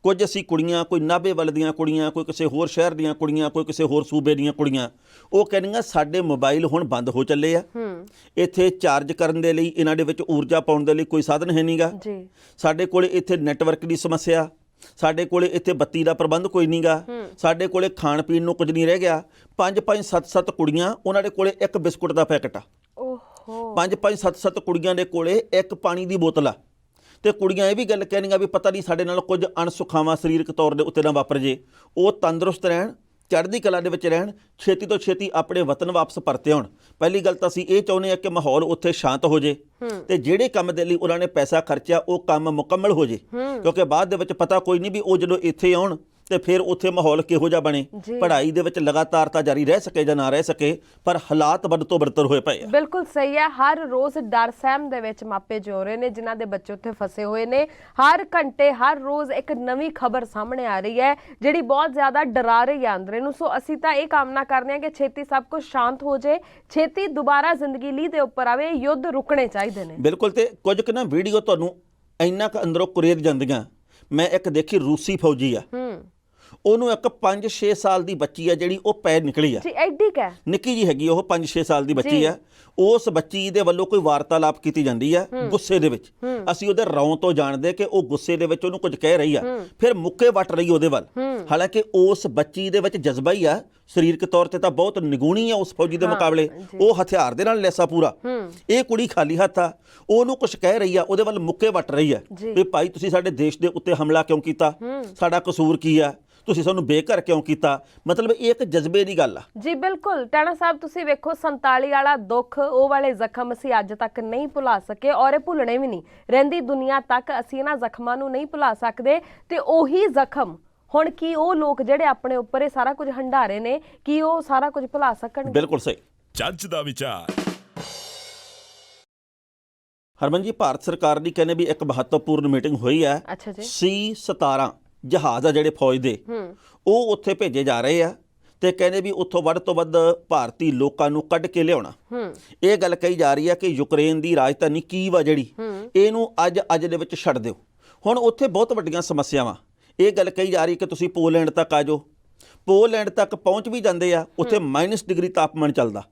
ਕੁਝ ਅਸੀਂ ਕੁੜੀਆਂ, ਕੋਈ ਨਾਭੇ ਵੱਲ ਦੀਆਂ ਕੁੜੀਆਂ, ਕੋਈ ਕਿਸੇ ਹੋਰ ਸ਼ਹਿਰ ਦੀਆਂ ਕੁੜੀਆਂ, ਕੋਈ ਕਿਸੇ ਹੋਰ ਸੂਬੇ ਦੀਆਂ ਕੁੜੀਆਂ, ਉਹ ਕਹਿੰਦੀਆਂ ਸਾਡੇ ਮੋਬਾਈਲ ਹੁਣ ਬੰਦ ਹੋ ਚੱਲੇ ਆ, ਇੱਥੇ ਚਾਰਜ ਕਰਨ ਦੇ ਲਈ, ਇਹਨਾਂ ਦੇ ਵਿੱਚ ਊਰਜਾ ਪਾਉਣ ਦੇ ਲਈ ਕੋਈ ਸਾਧਨ ਹੈ ਨਹੀਂਗਾ, ਸਾਡੇ ਕੋਲ ਇੱਥੇ ਨੈਟਵਰਕ ਦੀ ਸਮੱਸਿਆ, ਸਾਡੇ ਕੋਲੇ ਇੱਥੇ ਬੱਤੀ ਦਾ ਪ੍ਰਬੰਧ ਕੋਈ ਨਹੀਂਗਾ, ਸਾਡੇ ਕੋਲੇ ਖਾਣ ਪੀਣ ਨੂੰ ਕੁਝ ਨਹੀਂ ਰਹਿ ਗਿਆ। 5-5 7-7 ਕੁੜੀਆਂ, ਉਹਨਾਂ ਦੇ ਕੋਲੇ ਇੱਕ ਬਿਸਕੁਟ ਦਾ ਪੈਕਟ ਆ। 5-5 7-7 ਕੁੜੀਆਂ ਦੇ ਕੋਲੇ ਇੱਕ ਪਾਣੀ ਦੀ ਬੋਤਲ ਆ। ਤੇ ਕੁੜੀਆਂ ਇਹ ਵੀ ਗੱਲ ਕਹਿਣੀਆਂ ਵੀ ਪਤਾ ਨਹੀਂ ਸਾਡੇ ਨਾਲ ਕੁਝ ਅਣਸੁਖਾਵਾਂ ਸਰੀਰਕ ਤੌਰ ਦੇ ਉੱਤੇ ਨਾ ਵਾਪਰ ਜੇ, ਉਹ ਤੰਦਰੁਸਤ ਰਹਿਣ ਚੜ੍ਹਦੀ ਕਲਾ ਦੇ ਵਿੱਚ ਰਹਿਣ, ਛੇਤੀ ਤੋਂ ਛੇਤੀ ਆਪਣੇ ਵਤਨ ਵਾਪਸ ਪਰਤੇ ਆਉਣ। ਪਹਿਲੀ ਗੱਲ ਤਾਂ ਅਸੀਂ ਇਹ ਚਾਹੁੰਦੇ ਹਾਂ ਕਿ ਮਾਹੌਲ ਉੱਥੇ ਸ਼ਾਂਤ ਹੋ ਜੇ ਤੇ ਜਿਹੜੇ ਕੰਮ ਦੇ ਲਈ ਉਹਨਾਂ ਨੇ ਪੈਸਾ ਖਰਚਿਆ ਉਹ ਕੰਮ ਮੁਕੰਮਲ ਹੋ ਜੇ, ਕਿਉਂਕਿ ਬਾਅਦ ਦੇ ਵਿੱਚ ਪਤਾ ਕੋਈ ਨਹੀਂ ਵੀ ਉਹ ਜਦੋਂ ਇੱਥੇ ਆਉਣ ਤੇ ਫਿਰ ਉੱਥੇ ਮਾਹੌਲ ਕਿਹੋ ਜਿਹਾ ਬਣੇ। ਪੜ੍ਹਾਈ ਦੇ ਵਿੱਚ ਲਗਾਤਾਰਤਾ ਜਾਰੀ ਰਹਿ ਸਕੇ ਜਾਂ ਨਾ ਰਹਿ ਸਕੇ, ਪਰ ਹਾਲਾਤ ਵੱਧ ਤੋਂ ਬਦਤਰ ਹੋਏ ਪਏ ਆ। ਬਿਲਕੁਲ ਸਹੀ ਹੈ। ਹਰ ਰੋਜ਼ ਡਰ ਸਹਿਮ ਦੇ ਵਿੱਚ ਮਾਪੇ ਜੋ ਰਹੇ ਨੇ, ਜਿਨ੍ਹਾਂ ਦੇ ਬੱਚੇ ਉੱਥੇ ਫਸੇ ਹੋਏ ਨੇ। ਹਰ ਘੰਟੇ ਹਰ ਰੋਜ਼ ਇੱਕ ਨਵੀਂ ਖਬਰ ਸਾਹਮਣੇ ਆ ਰਹੀ ਹੈ ਜਿਹੜੀ ਬਹੁਤ ਜ਼ਿਆਦਾ ਡਰਾ ਰਹੀ ਹੈ ਅੰਦਰੇ ਨੂੰ। ਸੋ ਅਸੀਂ ਤਾਂ ਇਹ ਕਾਮਨਾ ਕਰਦੇ ਹਾਂ ਕਿ ਛੇਤੀ ਸਭ ਕੁਝ ਸ਼ਾਂਤ ਹੋ ਜਾਏ, ਛੇਤੀ ਦੁਬਾਰਾ ਜ਼ਿੰਦਗੀ ਲੀਹ ਦੇ ਉੱਪਰ ਆਵੇ। ਯੁੱਧ ਰੁਕਣੇ ਚਾਹੀਦੇ ਨੇ। ਬਿਲਕੁਲ। ਤੇ ਕੁਝ ਕੁ ਨਾ ਵੀਡੀਓ ਤੁਹਾਨੂੰ ਇੰਨਾ ਕੁ ਅੰਦਰੋਂ ਕੁਰੇਦ ਜਾਂਦੀਆਂ। ਮੈਂ ਇੱਕ ਦੇਖੀ ਰੂਸੀ ਫੌਜੀ ਆ, ਉਹਨੂੰ ਇੱਕ 5-6 ਸਾਲ ਦੀ ਬੱਚੀ ਆ ਜਿਹੜੀ ਉਹ ਪੈ ਨਿਕਲੀ ਆ ਜੀ, ਐਡੀ ਕਾ ਨਿੱਕੀ ਜੀ ਹੈਗੀ, ਉਹ 5-6 ਸਾਲ ਦੀ ਬੱਚੀ ਆ। ਉਸ ਬੱਚੀ ਦੇ ਵੱਲੋਂ ਕੋਈ ਵਾਰਤਾਲਾਪ ਕੀਤੀ ਜਾਂਦੀ ਆ ਗੁੱਸੇ ਦੇ ਵਿੱਚ। ਅਸੀਂ ਉਹਦੇ ਰੌਂ ਤੋਂ ਜਾਣਦੇ ਕਿ ਉਹ ਗੁੱਸੇ ਦੇ ਵਿੱਚ ਉਹਨੂੰ ਕੁਝ ਕਹਿ ਰਹੀ ਆ, ਫਿਰ ਮੁੱਕੇ ਵੱਟ ਰਹੀ ਉਹਦੇ ਵੱਲ। ਹਾਲਾਂਕਿ ਉਸ ਬੱਚੀ ਦੇ ਵਿੱਚ ਜਜ਼ਬਾ ਹੀ ਆ, ਸਰੀਰਕ ਤੌਰ ਤੇ ਤਾਂ ਬਹੁਤ ਨਿਗੂਣੀ ਆ ਉਸ ਫੌਜੀ ਦੇ ਮੁਕਾਬਲੇ। ਉਹ ਹਥਿਆਰ ਦੇ ਨਾਲ ਲੈਸਾ ਪੂਰਾ। ਇਹ ਕੁੜੀ ਖਾਲੀ ਹੱਥ ਆ, ਉਹਨੂੰ ਕੁਝ ਕਹਿ ਰਹੀ ਆ, ਉਹਦੇ ਵੱਲ ਮੁੱਕੇ ਵੱਟ ਰਹੀ ਆ ਵੀ ਭਾਈ ਤੁਸੀਂ ਸਾਡੇ ਦੇਸ਼ ਦੇ ਉੱਤੇ ਹਮਲਾ ਕਿਉਂ ਕੀਤਾ, ਸਾਡਾ ਕਸੂਰ ਕੀ ਆ, ਤੁਸੀਂ ਸਾਨੂੰ ਬੇਘਰ ਕਿਉਂ ਕੀਤਾ। ਮਤਲਬ ਇਹ ਇੱਕ ਜਜ਼ਬੇ ਦੀ ਗੱਲ ਆ। ਜੀ ਬਿਲਕੁਲ। ਟਾਣਾ ਸਾਹਿਬ ਤੁਸੀਂ ਵੇਖੋ, 47 ਵਾਲਾ ਦੁੱਖ, ਉਹ ਵਾਲੇ ਜ਼ਖਮ ਅਸੀਂ ਅੱਜ ਤੱਕ ਨਹੀਂ ਭੁਲਾ ਸਕੇ ਔਰ ਇਹ ਭੁੱਲਣੇ ਵੀ ਨਹੀਂ। ਰਹਿੰਦੀ ਦੁਨੀਆ ਤੱਕ ਅਸੀਂ ਇਹਨਾਂ ਜ਼ਖਮਾਂ ਨੂੰ ਨਹੀਂ ਭੁਲਾ ਸਕਦੇ। ਤੇ ਉਹੀ ਜ਼ਖਮ ਹੁਣ ਕੀ ਉਹ ਲੋਕ ਜਿਹੜੇ ਆਪਣੇ ਉੱਪਰ ਇਹ ਸਾਰਾ ਕੁਝ ਹੰਢਾਰੇ ਨੇ, ਕੀ ਉਹ ਸਾਰਾ ਕੁਝ ਭੁਲਾ ਸਕਣਗੇ? ਬਿਲਕੁਲ ਸਹੀ। ਜੱਜ ਦਾ ਵਿਚਾਰ। ਹਰਮਨ ਜੀ, ਭਾਰਤ ਸਰਕਾਰ ਦੀ ਕਹਿੰਦੇ ਵੀ ਇੱਕ ਮਹੱਤਵਪੂਰਨ ਮੀਟਿੰਗ ਹੋਈ ਹੈ। ਅੱਛਾ ਜੀ। C-17 ਜਹਾਜ਼ ਆ ਜਿਹੜੇ ਫੌਜ ਦੇ, ਉਹ ਉੱਥੇ ਭੇਜੇ ਜਾ ਰਹੇ ਆ ਤੇ ਕਹਿੰਦੇ ਵੀ ਉੱਥੋਂ ਵੱਧ ਤੋਂ ਵੱਧ ਭਾਰਤੀ ਲੋਕਾਂ ਨੂੰ ਕੱਢ ਕੇ ਲਿਆਉਣਾ। ਇਹ ਗੱਲ ਕਹੀ ਜਾ ਰਹੀ ਹੈ ਕਿ ਯੂਕਰੇਨ ਦੀ ਰਾਜਧਾਨੀ ਕੀਵ ਆ ਜਿਹੜੀ, ਇਹਨੂੰ ਅੱਜ ਦੇ ਵਿੱਚ ਛੱਡ ਦਿਓ। ਹੁਣ ਉੱਥੇ ਬਹੁਤ ਵੱਡੀਆਂ ਸਮੱਸਿਆਵਾਂ। ਇਹ ਗੱਲ ਕਹੀ ਜਾ ਰਹੀ ਕਿ ਤੁਸੀਂ ਪੋਲੈਂਡ ਤੱਕ ਆ ਜਾਓ। ਪੋਲੈਂਡ ਤੱਕ ਪਹੁੰਚ ਵੀ ਜਾਂਦੇ ਆ, ਉੱਥੇ -ਡਿਗਰੀ ਤਾਪਮਾਨ ਚੱਲਦਾ।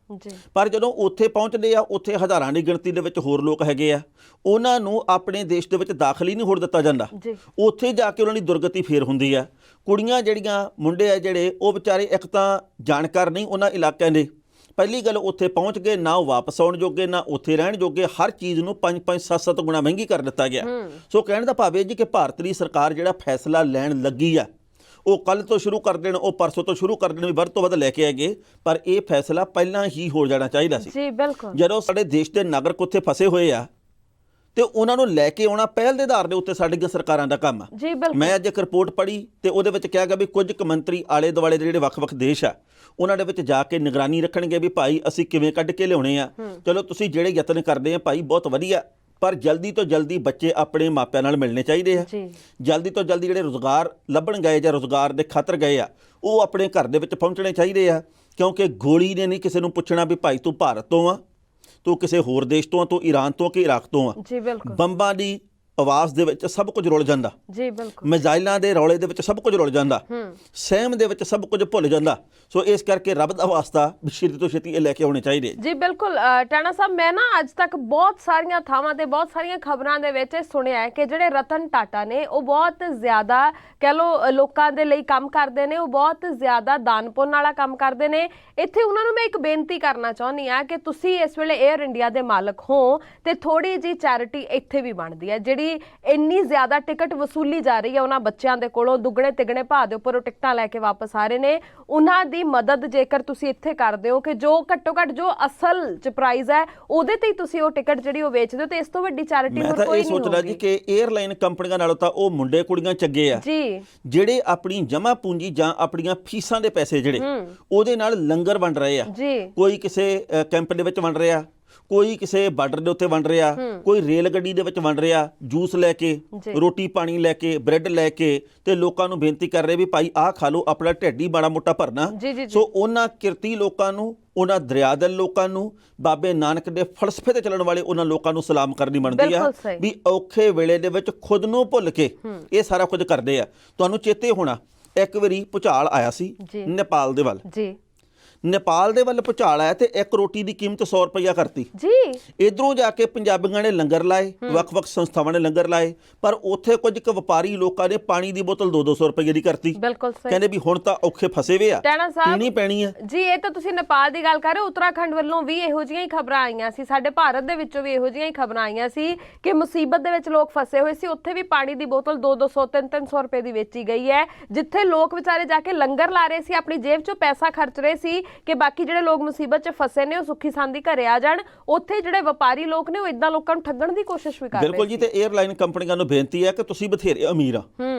ਪਰ ਜਦੋਂ ਉੱਥੇ ਪਹੁੰਚਦੇ ਆ, ਉੱਥੇ ਹਜ਼ਾਰਾਂ ਦੀ ਗਿਣਤੀ ਦੇ ਵਿੱਚ ਹੋਰ ਲੋਕ ਹੈਗੇ ਆ, ਉਹਨਾਂ ਨੂੰ ਆਪਣੇ ਦੇਸ਼ ਦੇ ਵਿੱਚ ਦਾਖਲ ਹੀ ਨਹੀਂ ਹੋਣ ਦਿੱਤਾ ਜਾਂਦਾ। ਉੱਥੇ ਜਾ ਕੇ ਉਹਨਾਂ ਦੀ ਦੁਰਗਤੀ ਫੇਰ ਹੁੰਦੀ ਆ। ਕੁੜੀਆਂ ਜਿਹੜੀਆਂ, ਮੁੰਡੇ ਆ ਜਿਹੜੇ, ਉਹ ਵਿਚਾਰੇ ਇੱਕ ਤਾਂ ਜਾਣਕਾਰ ਨਹੀਂ ਉਹਨਾਂ ਇਲਾਕਿਆਂ ਦੇ। ਪਹਿਲੀ ਗੱਲ, ਉੱਥੇ ਪਹੁੰਚ ਗਏ ਨਾ ਉਹ ਵਾਪਸ ਆਉਣ ਜੋਗੇ ਨਾ ਉੱਥੇ ਰਹਿਣ ਜੋਗੇ। ਹਰ ਚੀਜ਼ ਨੂੰ 5-5 7-7 ਗੁਣਾ ਮਹਿੰਗੀ ਕਰ ਦਿੱਤਾ ਗਿਆ। ਸੋ ਕਹਿਣ ਦਾ ਭਾਵ ਇਹ ਜੀ ਕਿ ਭਾਰਤ ਦੀ ਸਰਕਾਰ ਜਿਹੜਾ ਫੈਸਲਾ ਲੈਣ ਲੱਗੀ ਆ, ਉਹ ਕੱਲ੍ਹ ਤੋਂ ਸ਼ੁਰੂ ਕਰ ਦੇਣ, ਉਹ ਪਰਸੋਂ ਤੋਂ ਸ਼ੁਰੂ ਕਰ ਦੇਣ, ਵੀ ਵੱਧ ਤੋਂ ਵੱਧ ਲੈ ਕੇ ਆਏਗੇ। ਪਰ ਇਹ ਫੈਸਲਾ ਪਹਿਲਾਂ ਹੀ ਹੋ ਜਾਣਾ ਚਾਹੀਦਾ ਸੀ। ਜੀ ਬਿਲਕੁਲ। ਜਦੋਂ ਸਾਡੇ ਦੇਸ਼ ਦੇ ਨਾਗਰਿਕ ਉੱਥੇ ਫਸੇ ਹੋਏ ਆ ਤੇ ਉਹਨਾਂ ਨੂੰ ਲੈ ਕੇ ਆਉਣਾ ਪਹਿਲ ਦੇ ਆਧਾਰ ਦੇ ਉੱਤੇ ਸਾਡੀਆਂ ਸਰਕਾਰਾਂ ਦਾ ਕੰਮ ਆ। ਜੀ ਬਿਲਕੁਲ। ਮੈਂ ਅੱਜ ਇੱਕ ਰਿਪੋਰਟ ਪੜ੍ਹੀ ਤੇ ਉਹਦੇ ਵਿੱਚ ਕਿਹਾ ਗਿਆ ਵੀ ਕੁਝ ਕੁ ਮੰਤਰੀ ਆਲੇ ਦੁਆਲੇ ਦੇ ਜਿਹੜੇ ਵੱਖ-ਵੱਖ ਦੇਸ਼ ਆ, ਉਹਨਾਂ ਦੇ ਵਿੱਚ ਜਾ ਕੇ ਨਿਗਰਾਨੀ ਰੱਖਣਗੇ ਵੀ ਭਾਈ ਅਸੀਂ ਕਿਵੇਂ ਕੱਢ ਕੇ ਲਿਆਉਣੇ ਆ। ਚਲੋ ਤੁਸੀਂ ਜਿਹੜੇ ਯਤਨ ਕਰਦੇ ਆ ਭਾਈ ਬਹੁਤ ਵਧੀਆ, ਪਰ ਜਲਦੀ ਤੋਂ ਜਲਦੀ ਬੱਚੇ ਆਪਣੇ ਮਾਪਿਆਂ ਨਾਲ ਮਿਲਣੇ ਚਾਹੀਦੇ ਆ। ਜਲਦੀ ਤੋਂ ਜਲਦੀ ਜਿਹੜੇ ਰੁਜ਼ਗਾਰ ਲੱਭਣ ਗਏ ਜਾਂ ਰੁਜ਼ਗਾਰ ਦੇ ਖਾਤਰ ਗਏ ਆ, ਉਹ ਆਪਣੇ ਘਰ ਦੇ ਵਿੱਚ ਪਹੁੰਚਣੇ ਚਾਹੀਦੇ ਆ। ਕਿਉਂਕਿ ਗੋਲੀ ਨੇ ਨਹੀਂ ਕਿਸੇ ਨੂੰ ਪੁੱਛਣਾ ਵੀ ਭਾਈ ਤੂੰ ਭਾਰਤ ਤੋਂ ਆ, ਤੂੰ ਕਿਸੇ ਹੋਰ ਦੇਸ਼ ਤੋਂ ਆ, ਤੂੰ ਈਰਾਨ ਤੋਂ ਕਿ ਇਰਾਕ ਤੋਂ ਆ। ਜੀ ਬਿਲਕੁਲ। ਬੰਬਾਂ ਦੀ ਆਵਾਜ਼ ਦੇ ਵਿੱਚ ਸਭ ਕੁਝ ਰੁਲ ਜਾਂਦਾ। ਜੀ ਬਿਲਕੁਲ। ਮਿਜ਼ਾਈਲਾਂ ਦੇ ਰੌਲੇ ਦੇ ਵਿੱਚ ਸਭ ਕੁਝ ਰੁਲ ਜਾਂਦਾ। ਸਹਿਮ ਦੇ ਵਿੱਚ ਸਭ ਕੁਝ ਭੁੱਲ ਜਾਂਦਾ। ਸੋ ਇਸ ਕਰਕੇ ਰੱਬ ਦਾ ਵਾਸਤਾ ਛੇਤੀ ਤੋਂ ਛੇਤੀ ਇਹ ਲੈ ਕੇ ਆਉਣੇ ਚਾਹੀਦੇ। ਜੀ ਬਿਲਕੁਲ। ਟਾਣਾ ਸਾਹਿਬ, ਮੈਂ ਨਾ ਅੱਜ ਤੱਕ ਬਹੁਤ ਸਾਰੀਆਂ ਥਾਵਾਂ ਤੇ ਬਹੁਤ ਸਾਰੀਆਂ ਖਬਰਾਂ ਦੇ ਵਿੱਚ ਸੁਣਿਆ ਹੈ ਕਿ ਜਿਹੜੇ ਰਤਨ ਟਾਟਾ ਨੇ ਉਹ ਬਹੁਤ ਜ਼ਿਆਦਾ ਕਹਿ ਲਓ ਲੋਕਾਂ ਦੇ ਲਈ ਕੰਮ ਕਰਦੇ ਨੇ, ਉਹ ਬਹੁਤ ਜ਼ਿਆਦਾ ਦਾਨ ਪੁੰਨ ਵਾਲਾ ਕੰਮ ਕਰਦੇ ਨੇ। ਇੱਥੇ ਉਹਨਾਂ ਨੂੰ ਮੈਂ ਇੱਕ ਬੇਨਤੀ ਕਰਨਾ ਚਾਹੁੰਦੀ ਹਾਂ ਕਿ ਤੁਸੀਂ ਇਸ ਵੇਲੇ 에ਅਰ ਇੰਡੀਆ ਦੇ ਮਾਲਕ ਹੋ ਤੇ ਥੋੜੀ ਜੀ ਚੈਰਿਟੀ ਇੱਥੇ ਵੀ ਬਣਦੀ ਹੈ। ਜਿਹੜੀ ਇੰਨੀ ਜ਼ਿਆਦਾ ਟਿਕਟ ਵਸੂਲੀ ਜਾ ਰਹੀ ਹੈ ਉਹਨਾਂ ਬੱਚਿਆਂ ਦੇ ਕੋਲੋਂ, ਦੁੱਗਣੇ ਤਿੱਗਣੇ ਭਾਅ ਦੇ ਉੱਪਰ ਉਹ ਟਿਕਟਾਂ ਲੈ ਕੇ ਵਾਪਸ ਆ ਰਹੇ ਨੇ, ਉਹਨਾਂ ਦੀ ਮਦਦ ਜੇਕਰ ਤੁਸੀਂ ਇੱਥੇ ਕਰਦੇ ਹੋ ਕਿ ਜੋ ਘੱਟੋ ਘੱਟ ਜੋ ਅਸਲ ਚ ਪ੍ਰਾਈਜ਼ ਹੈ ਉਹਦੇ ਤੇ ਹੀ ਤੁਸੀਂ ਉਹ ਟਿਕਟ ਜਿਹੜੀ ਉਹ ਵੇਚਦੇ ਹੋ, ਤੇ ਇਸ ਤੋਂ ਵੱਡੀ ਚੈਰਿਟੀ ਹੋਰ ਕੋਈ ਨਹੀਂ ਹੋਊਗੀ। ਮੈਂ ਤਾਂ ਇਹ ਸੋਚਦਾ ਜੀ ਕਿ 에ਅਰਲਾਈਨ ਕੰਪਨੀਆਂ ਨਾਲੋਂ ਤਾਂ ਉਹ ਮੁੰਡੇ ਕੁੜੀਆਂ ਚੰਗੇ ਆ ਜੀ, ਜਿਹੜੇ ਆਪਣੀ ਜਮ੍ਹਾਂ ਪੂੰਜੀ ਜਾਂ ਆਪਣੀਆਂ ਫੀਸਾਂ ਦੇ ਪੈਸੇ ਜਿਹੜੇ ਉਹਦੇ ਨਾਲ ਲੰਗਰ ਵੰਡ ਰਹੇ ਆ। ਕੋਈ ਕਿਸੇ ਕੈਂਪ ਦੇ ਵਿੱਚ ਵੰਡ ਰਿਹਾ, ਕੋਈ ਕਿਸੇ ਬਾਰਡਰ ਦੇ ਉੱਤੇ ਵੰਡ ਰਿਹਾ, ਕੋਈ ਰੇਲ ਗੱਡੀ ਦੇ ਵਿੱਚ ਵੰਡ ਰਿਹਾ, ਜੂਸ ਲੈ ਕੇ, ਰੋਟੀ ਪਾਣੀ ਲੈ ਕੇ, ਬ੍ਰੈਡ ਲੈ ਕੇ, ਤੇ ਲੋਕਾਂ ਨੂੰ ਬੇਨਤੀ ਕਰ ਰਹੇ ਵੀ ਭਾਈ ਆਹ ਖਾ ਲਓ, ਆਪਣਾ ਢਿੱਡ ਹੀ ਮਾੜਾ ਮੋਟਾ ਭਰਨਾ। ਸੋ ਉਹਨਾਂ ਕਿਰਤੀ ਲੋਕਾਂ ਨੂੰ, ਉਹਨਾਂ ਦਰਿਆਦਲ ਲੋਕਾਂ ਨੂੰ, ਬਾਬੇ ਨਾਨਕ ਦੇ ਫਲਸਫੇ ਤੇ ਚੱਲਣ ਵਾਲੇ ਉਹਨਾਂ ਲੋਕਾਂ ਨੂੰ ਸਲਾਮ ਕਰਨੀ ਬਣਦੀ ਆ ਵੀ ਔਖੇ ਵੇਲੇ ਦੇ ਵਿੱਚ ਖੁਦ ਨੂੰ ਭੁੱਲ ਕੇ ਇਹ ਸਾਰਾ ਕੁਝ ਕਰਦੇ ਆ। ਤੁਹਾਨੂੰ ਚੇਤੇ ਹੋਣਾ ਇੱਕ ਵਾਰੀ ਭੁਚਾਲ ਆਇਆ ਸੀ ਨੇਪਾਲ ਦੇ ਵੱਲ। ਨੇਪਾਲ ਦੇ ਵੱਲ ਭੁਚਾਲ ਆਇਆ ਤੇ ਇੱਕ ਰੋਟੀ ਦੀ ਕੀਮਤ 100 ਰੁਪਈਆ ਕਰਤੀ। ਜੀ ਇਧਰੋਂ ਜਾ ਕੇ ਪੰਜਾਬੀਆਂ ਨੇ ਲੰਗਰ ਲਾਏ, ਵੱਖ-ਵੱਖ ਸੰਸਥਾਵਾਂ ਨੇ ਲੰਗਰ ਲਾਏ, ਪਰ ਉੱਥੇ ਕੁਝ ਕੁ ਵਪਾਰੀ ਲੋਕਾਂ ਨੇ ਪਾਣੀ ਦੀ ਬੋਤਲ 200 ਰੁਪਏ ਦੀ ਕਰਤੀ। ਬਿਲਕੁਲ ਸਹੀ। ਕਹਿੰਦੇ ਵੀ ਹੁਣ ਤਾਂ ਔਖੇ ਫਸੇ ਵੇ ਆ, ਟਾਣਾ ਸਾਹਿਬ ਪੀਣੀ ਪੈਣੀ ਆ। ਜੀ ਇਹ ਤਾਂ ਤੁਸੀਂ ਨੇਪਾਲ ਦੀ ਗੱਲ ਕਰ ਰਹੇ ਹੋ, ਉੱਤਰਾਖੰਡ ਵੱਲੋਂ ਵੀ ਇਹੋ ਜਿਹੀਆਂ ਹੀ ਖਬਰਾਂ ਆਈਆਂ ਸੀ, ਸਾਡੇ ਭਾਰਤ ਦੇ ਵਿੱਚੋਂ ਵੀ ਇਹੋ ਜਿਹੀਆਂ ਹੀ ਖਬਰਾਂ ਆਈਆਂ ਸੀ ਕਿ ਮੁਸੀਬਤ ਦੇ ਵਿੱਚ ਲੋਕ ਫਸੇ ਹੋਏ ਸੀ। ਉੱਥੇ ਵੀ ਪਾਣੀ ਦੀ ਬੋਤਲ 200 300 ਰੁਪਏ ਦੀ ਵੇਚੀ ਗਈ ਹੈ, ਜਿੱਥੇ ਲੋਕ ਵਿਚਾਰੇ ਜਾ ਕੇ ਲੰਗਰ ਲਾ ਰਹੇ ਸੀ, ਆਪਣੀ ਜੇਬ ਚੋਂ ਪੈਸਾ ਖਰਚ ਰਹੇ ਸੀ ਕਿ ਬਾਕੀ ਜਿਹੜੇ ਲੋਕ ਮੁਸੀਬਤ 'ਚ ਫਸੇ ਨੇ ਉਹ ਸੁੱਖੀ ਸਾਂਦੀ ਘਰੇ ਆ ਜਾਣ। ਉੱਥੇ ਜਿਹੜੇ ਵਪਾਰੀ ਲੋਕ ਨੇ ਉਹ ਇਦਾਂ ਲੋਕਾਂ ਨੂੰ ਠੱਗਣ ਦੀ ਕੋਸ਼ਿਸ਼ ਵੀ ਕਰ ਰਹੇ ਸੀ। ਬਿਲਕੁਲ ਜੀ, ਤੇ 에ਅਰਲਾਈਨ ਕੰਪਨੀਆਂ ਨੂੰ ਬੇਨਤੀ ਹੈ ਕਿ ਤੁਸੀਂ ਬਥੇਰੇ ਅਮੀਰ ਆ,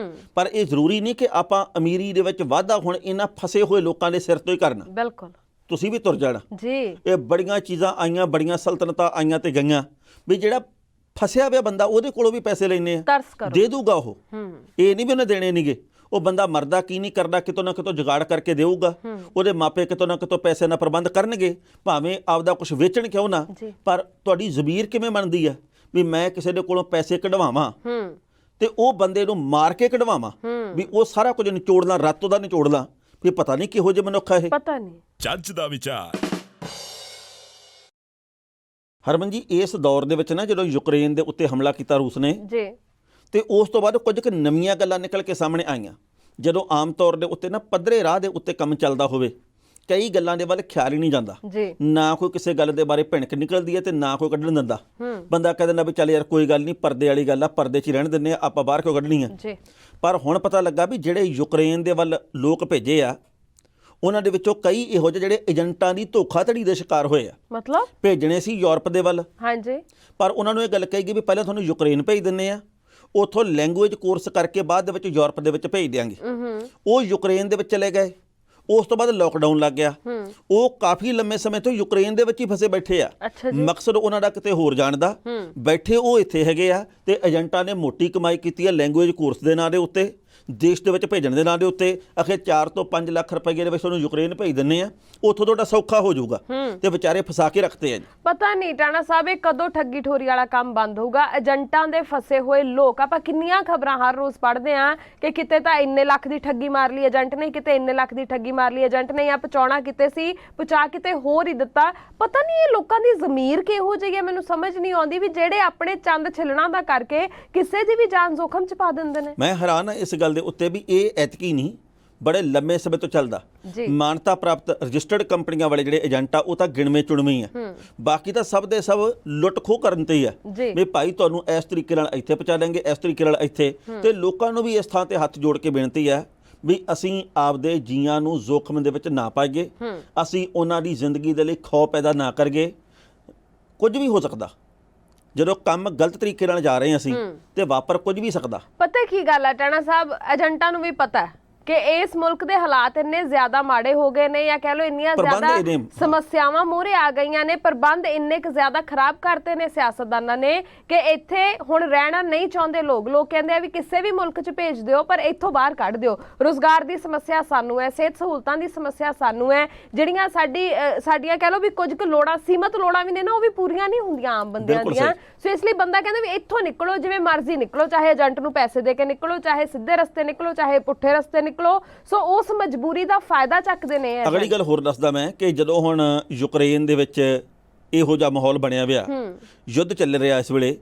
ਪਰ ਇਹ ਜ਼ਰੂਰੀ ਨਹੀਂ ਕਿ ਆਪਾਂ ਅਮੀਰੀ ਦੇ ਵਿੱਚ ਵਾਧਾ ਹੁਣ ਇਹਨਾਂ ਫਸੇ ਹੋਏ ਲੋਕਾਂ ਦੇ ਸਿਰ ਤੋਂ ਹੀ ਕਰਨਾ। ਬਿਲਕੁਲ ਤੁਸੀਂ ਵੀ ਤੁਰ ਜਾਣਾ ਜੀ। ਇਹ ਬੜੀਆਂ ਚੀਜ਼ਾਂ ਆਈਆਂ, ਬੜੀਆਂ ਸਲਤਨਤਾਂ ਆਈਆਂ ਤੇ ਗਈਆਂ ਵੀ ਜਿਹੜਾ ਫਸਿਆ ਹੋਇਆ ਬੰਦਾ ਉਹਦੇ ਕੋਲੋਂ ਵੀ ਪੈਸੇ ਲੈਣੇ ਆ, ਦੇ ਦੂਗਾ ਉਹ, ਇਹ ਨਹੀਂ ਵੀ ਉਹਨੇ ਦੇਣੇ ਨਹੀਂਗੇ। ਉਹ ਬੰਦਾ ਮਰਦਾ ਕੀ ਨਹੀਂ ਕਰਦਾ, ਕਿਤੋਂ ਨਾ ਕਿਤੋਂ ਜੁਗਾੜ ਕਰਕੇ ਦੇਊਗਾ। ਉਹਦੇ ਮਾਪੇ ਕਿਤੋਂ ਨਾ ਕਿਤੋਂ ਪੈਸੇ ਦਾ ਪ੍ਰਬੰਧ ਕਰਨਗੇ, ਭਾਵੇਂ ਆਪਦਾ ਕੁਝ ਵੇਚਣ ਕਿਉਂ ਨਾ। ਪਰ ਤੁਹਾਡੀ ਜ਼ਮੀਰ ਕਿਵੇਂ ਮੰਨਦੀ ਆ ਵੀ ਮੈਂ ਕਿਸੇ ਦੇ ਕੋਲੋਂ ਪੈਸੇ ਕਢਵਾਵਾਂ ਤੇ ਉਹ ਬੰਦੇ ਨੂੰ ਮਾਰ ਕੇ ਕਢਵਾਵਾਂ, ਵੀ ਉਹ ਸਾਰਾ ਕੁਝ ਨਿਚੋੜਨਾ, ਰਾਤੋਂ ਦਾ ਨਿਚੋੜਨਾ, ਵੀ ਪਤਾ ਨਹੀਂ ਕਿਹੋ ਜਿਹੇ ਮਨੁੱਖ ਆ ਇਹ, ਪਤਾ ਨਹੀਂ। ਜੱਜ ਦਾ ਵਿਚਾਰ। ਹਰਮਨ ਜੀ, ਇਸ ਦੌਰ ਦੇ ਵਿੱਚ ਨਾ ਜਦੋਂ ਯੂਕਰੇਨ ਦੇ ਉੱਤੇ ਹਮਲਾ ਕੀਤਾ ਰੂਸ ਨੇ ਜੀ, ਤੇ ਉਸ ਤੋਂ ਬਾਅਦ ਕੁਝ ਕੁ ਨਵੀਆਂ ਗੱਲਾਂ ਨਿਕਲ ਕੇ ਸਾਹਮਣੇ ਆਈਆਂ। ਜਦੋਂ ਆਮ ਤੌਰ ਦੇ ਉੱਤੇ ਨਾ ਪੱਧਰੇ ਰਾਹ ਦੇ ਉੱਤੇ ਕੰਮ ਚੱਲਦਾ ਹੋਵੇ, ਕਈ ਗੱਲਾਂ ਦੇ ਵੱਲ ਖਿਆਲ ਹੀ ਨਹੀਂ ਜਾਂਦਾ, ਨਾ ਕੋਈ ਕਿਸੇ ਗੱਲ ਦੇ ਬਾਰੇ ਭਿਣਕ ਨਿਕਲਦੀ ਹੈ ਤੇ ਨਾ ਕੋਈ ਕੱਢਣ ਦਿੰਦਾ। ਬੰਦਾ ਕਹਿ ਦਿੰਦਾ ਵੀ ਚੱਲ ਯਾਰ ਕੋਈ ਗੱਲ ਨਹੀਂ, ਪਰਦੇ ਵਾਲੀ ਗੱਲ ਆ, ਪਰਦੇ 'ਚ ਹੀ ਰਹਿਣ ਦਿੰਦੇ ਆ, ਆਪਾਂ ਬਾਹਰ ਕਿਉਂ ਕੱਢਣੀ ਆ। ਪਰ ਹੁਣ ਪਤਾ ਲੱਗਾ ਵੀ ਜਿਹੜੇ ਯੂਕਰੇਨ ਦੇ ਵੱਲ ਲੋਕ ਭੇਜੇ ਆ, ਉਹਨਾਂ ਦੇ ਵਿੱਚੋਂ ਕਈ ਇਹੋ ਜਿਹੇ ਜਿਹੜੇ ਏਜੰਟਾਂ ਦੀ ਧੋਖਾਧੜੀ ਦੇ ਸ਼ਿਕਾਰ ਹੋਏ ਆ। ਮਤਲਬ ਭੇਜਣੇ ਸੀ ਯੂਰਪ ਦੇ ਵੱਲ, ਹਾਂਜੀ, ਪਰ ਉਹਨਾਂ ਨੂੰ ਇਹ ਗੱਲ ਕਹੀ ਗਈ ਵੀ ਪਹਿਲਾਂ ਤੁਹਾਨੂੰ ਯੂਕਰੇਨ ਭੇਜ ਦਿੰਦੇ ਆ, ਉੱਥੋਂ ਲੈਂਗੁਏਜ ਕੋਰਸ ਕਰਕੇ ਬਾਅਦ ਦੇ ਵਿੱਚ ਯੂਰਪ ਦੇ ਵਿੱਚ ਭੇਜ ਦਿਆਂਗੇ। ਉਹ ਯੂਕਰੇਨ ਦੇ ਵਿੱਚ ਚਲੇ ਗਏ, ਉਸ ਤੋਂ ਬਾਅਦ ਲੋਕਡਾਊਨ ਲੱਗ ਗਿਆ। ਉਹ ਕਾਫੀ ਲੰਮੇ ਸਮੇਂ ਤੋਂ ਯੂਕਰੇਨ ਦੇ ਵਿੱਚ ਹੀ ਫਸੇ ਬੈਠੇ ਆ। ਮਕਸਦ ਉਹਨਾਂ ਦਾ ਕਿਤੇ ਹੋਰ ਜਾਣ ਦਾ, ਬੈਠੇ ਉਹ ਇੱਥੇ ਹੈਗੇ ਆ ਤੇ ਏਜੰਟਾਂ ਨੇ ਮੋਟੀ ਕਮਾਈ ਕੀਤੀ ਹੈ ਲੈਂਗੁਏਜ ਕੋਰਸ ਦੇ ਨਾਂ ਦੇ ਉੱਤੇ, ਦੇਸ਼ ਦੇ ਵਿੱਚ ਭੇਜਣ ਦੇ ਨਾਂ ਦੇ ਉੱਤੇ। ਆਖੇ 4 ਤੋਂ 5 ਲੱਖ ਰੁਪਏ ਦੇ ਵਿੱਚ ਉਹਨੂੰ ਯੂਕਰੇਨ ਭੇਜ ਦਿੰਦੇ ਆ, ਉੱਥੋਂ ਤੁਹਾਡਾ ਸੌਖਾ ਹੋ ਜਾਊਗਾ, ਤੇ ਵਿਚਾਰੇ ਫਸਾ ਕੇ ਰੱਖਦੇ ਆ ਜੀ। ਪਤਾ ਨਹੀਂ ਟਾਣਾ ਸਾਹਿਬ ਇਹ ਕਦੋਂ ਠੱਗੀ ਠੋਰੀ ਵਾਲਾ ਕੰਮ ਬੰਦ ਹੋਊਗਾ। ਏਜੰਟਾਂ ਦੇ ਫਸੇ ਹੋਏ ਲੋਕ, ਆਪਾਂ ਕਿੰਨੀਆਂ ਖਬਰਾਂ ਹਰ ਰੋਜ਼ ਪੜ੍ਹਦੇ ਆ ਕਿ ਕਿਤੇ ਤਾਂ ਇੰਨੇ ਲੱਖ ਦੀ ਠੱਗੀ ਮਾਰ ਲਈ ਏਜੰਟ ਨੇ, ਕਿਤੇ ਇੰਨੇ ਲੱਖ ਦੀ ਠੱਗੀ ਮਾਰ ਲਈ ਏਜੰਟ ਨੇ, ਜਾਂ ਪਹੁੰਚਾਉਣਾ ਕਿਤੇ ਸੀ, ਪਹੁੰਚਾ ਕਿਤੇ ਹੋਰ ਹੀ ਦਿੱਤਾ। ਪਤਾ ਨਹੀਂ ਇਹ ਲੋਕਾਂ ਦੀ ਜ਼ਮੀਰ ਕਿਹੋ ਜਿਹੀ ਹੈ, ਮੈਨੂੰ ਸਮਝ ਨਹੀਂ ਆਉਂਦੀ ਵੀ ਜਿਹੜੇ ਆਪਣੇ ਚੰਦ ਛਿਲਣਾ ਦਾ ਕਰਕੇ ਕਿਸੇ ਦੀ ਵੀ ਜਾਨ ਜ਼ੋਖਮ 'ਚ ਪਾ ਦਿੰਦੇ ਨੇ। ਮੈਂ ਹੈਰਾਨ ਆ ਇਸ ਗੱਲ ਦੇ ਉੱਤੇ ਵੀ ਇਹ ਐਤਕੀ ਨਹੀਂ, ਬੜੇ ਲੰਮੇ ਸਮੇਂ ਤੋਂ ਚੱਲਦਾ। ਮਾਨਤਾ ਪ੍ਰਾਪਤ ਰਜਿਸਟਰਡ ਕੰਪਨੀਆਂ ਵਾਲੇ ਜਿਹੜੇ ਏਜੰਟ ਆ ਉਹ ਤਾਂ ਗਿਣਵੇਂ ਚੁਣਵੇਂ ਹੀ ਆ, ਬਾਕੀ ਤਾਂ ਸਭ ਦੇ ਸਭ ਲੁੱਟ ਖੋਹ ਕਰਨ ਤੇ ਹੀ ਆ ਵੀ ਭਾਈ ਤੁਹਾਨੂੰ ਇਸ ਤਰੀਕੇ ਨਾਲ ਇੱਥੇ ਪਹੁੰਚਾ ਦੇਣਗੇ, ਇਸ ਤਰੀਕੇ ਨਾਲ ਇੱਥੇ। ਤੇ ਲੋਕਾਂ ਨੂੰ ਵੀ ਇਸ ਥਾਂ ਤੇ ਹੱਥ ਜੋੜ ਕੇ ਬੇਨਤੀ ਹੈ ਵੀ ਅਸੀਂ ਆਪਦੇ ਜੀਆਂ ਨੂੰ ਜ਼ੋਖਮ ਦੇ ਵਿੱਚ ਨਾ ਪਾਈਏ, ਅਸੀਂ ਉਹਨਾਂ ਦੀ ਜ਼ਿੰਦਗੀ ਦੇ ਲਈ ਖੌਫ ਪੈਦਾ ਨਾ ਕਰੀਏ। ਕੁਝ ਵੀ ਹੋ ਸਕਦਾ, ਜਦੋਂ ਕੰਮ ਗਲਤ ਤਰੀਕੇ ਨਾਲ ਜਾ ਰਹੇ ਹਾਂ ਅਸੀਂ, ਤੇ ਵਾਪਰ ਕੁਝ ਵੀ ਸਕਦਾ। ਪਤਾ ਕੀ ਗੱਲ ਹੈ ਟਾਣਾ ਸਾਹਿਬ, ਏਜੰਟਾਂ ਨੂੰ ਵੀ ਪਤਾ ਹੈ ਕਿ ਇਸ ਮੁਲਕ ਦੇ ਹਾਲਾਤ ਇੰਨੇ ਜ਼ਿਆਦਾ ਮਾੜੇ ਹੋ ਗਏ ਨੇ, ਜਾਂ ਕਹਿ ਲਓ ਇੰਨੀਆਂ ਜ਼ਿਆਦਾ ਸਮੱਸਿਆਵਾਂ ਮੂਹਰੇ ਆ ਗਈਆਂ ਨੇ, ਪ੍ਰਬੰਧ ਇੰਨੇ ਕੁ ਜ਼ਿਆਦਾ ਖਰਾਬ ਕਰਤੇ ਨੇ ਸਿਆਸਤਦਾਨਾਂ ਨੇ ਕਿ ਇੱਥੇ ਹੁਣ ਰਹਿਣਾ ਨਹੀਂ ਚਾਹੁੰਦੇ ਲੋਕ। ਲੋਕ ਕਹਿੰਦੇ ਆ ਵੀ ਕਿਸੇ ਵੀ ਮੁਲਕ 'ਚ ਭੇਜ ਦਿਓ ਪਰ ਇੱਥੋਂ ਬਾਹਰ ਕੱਢ ਦਿਓ। ਰੁਜ਼ਗਾਰ ਦੀ ਸਮੱਸਿਆ ਸਾਨੂੰ ਹੈ, ਸਿਹਤ ਸਹੂਲਤਾਂ ਦੀ ਸਮੱਸਿਆ ਸਾਨੂੰ ਹੈ, ਜਿਹੜੀਆਂ ਸਾਡੀਆਂ ਕਹਿ ਲਓ ਵੀ ਕੁਝ ਕੁ ਲੋੜਾਂ, ਸੀਮਤ ਲੋੜਾਂ ਵੀ ਨੇ ਨਾ, ਉਹ ਵੀ ਪੂਰੀਆਂ ਨਹੀਂ ਹੁੰਦੀਆਂ ਆਮ ਬੰਦਿਆਂ ਦੀਆਂ। ਸੋ ਇਸ ਲਈ ਬੰਦਾ ਕਹਿੰਦਾ ਵੀ ਇੱਥੋਂ ਨਿਕਲੋ, ਜਿਵੇਂ ਮਰਜ਼ੀ ਨਿਕਲੋ, ਚਾਹੇ ਏਜੰਟ ਨੂੰ ਪੈਸੇ ਦੇ ਕੇ ਨਿਕਲੋ, ਚਾਹੇ ਸਿੱਧੇ ਰਸਤੇ ਨਿਕਲੋ, ਚਾਹੇ ਪੁੱਠੇ ਰਸਤੇ ਨਿਕਲੋ। ਸੋ ਉਸ ਮਜਬੂਰੀ ਦਾ ਫਾਇਦਾ ਚੱਕਦੇ ਨੇ। ਅਗਲੀ ਗੱਲ ਹੋਰ ਦੱਸਦਾ ਮੈਂ ਕਿ ਜਦੋਂ ਹੁਣ ਯੂਕਰੇਨ ਦੇ ਵਿੱਚ ਇਹੋ ਜਿਹਾ ਮਾਹੌਲ ਬਣਿਆ ਹੋਇਆ, ਯੁੱਧ ਚੱਲ ਰਿਹਾ ਇਸ ਵੇਲੇ,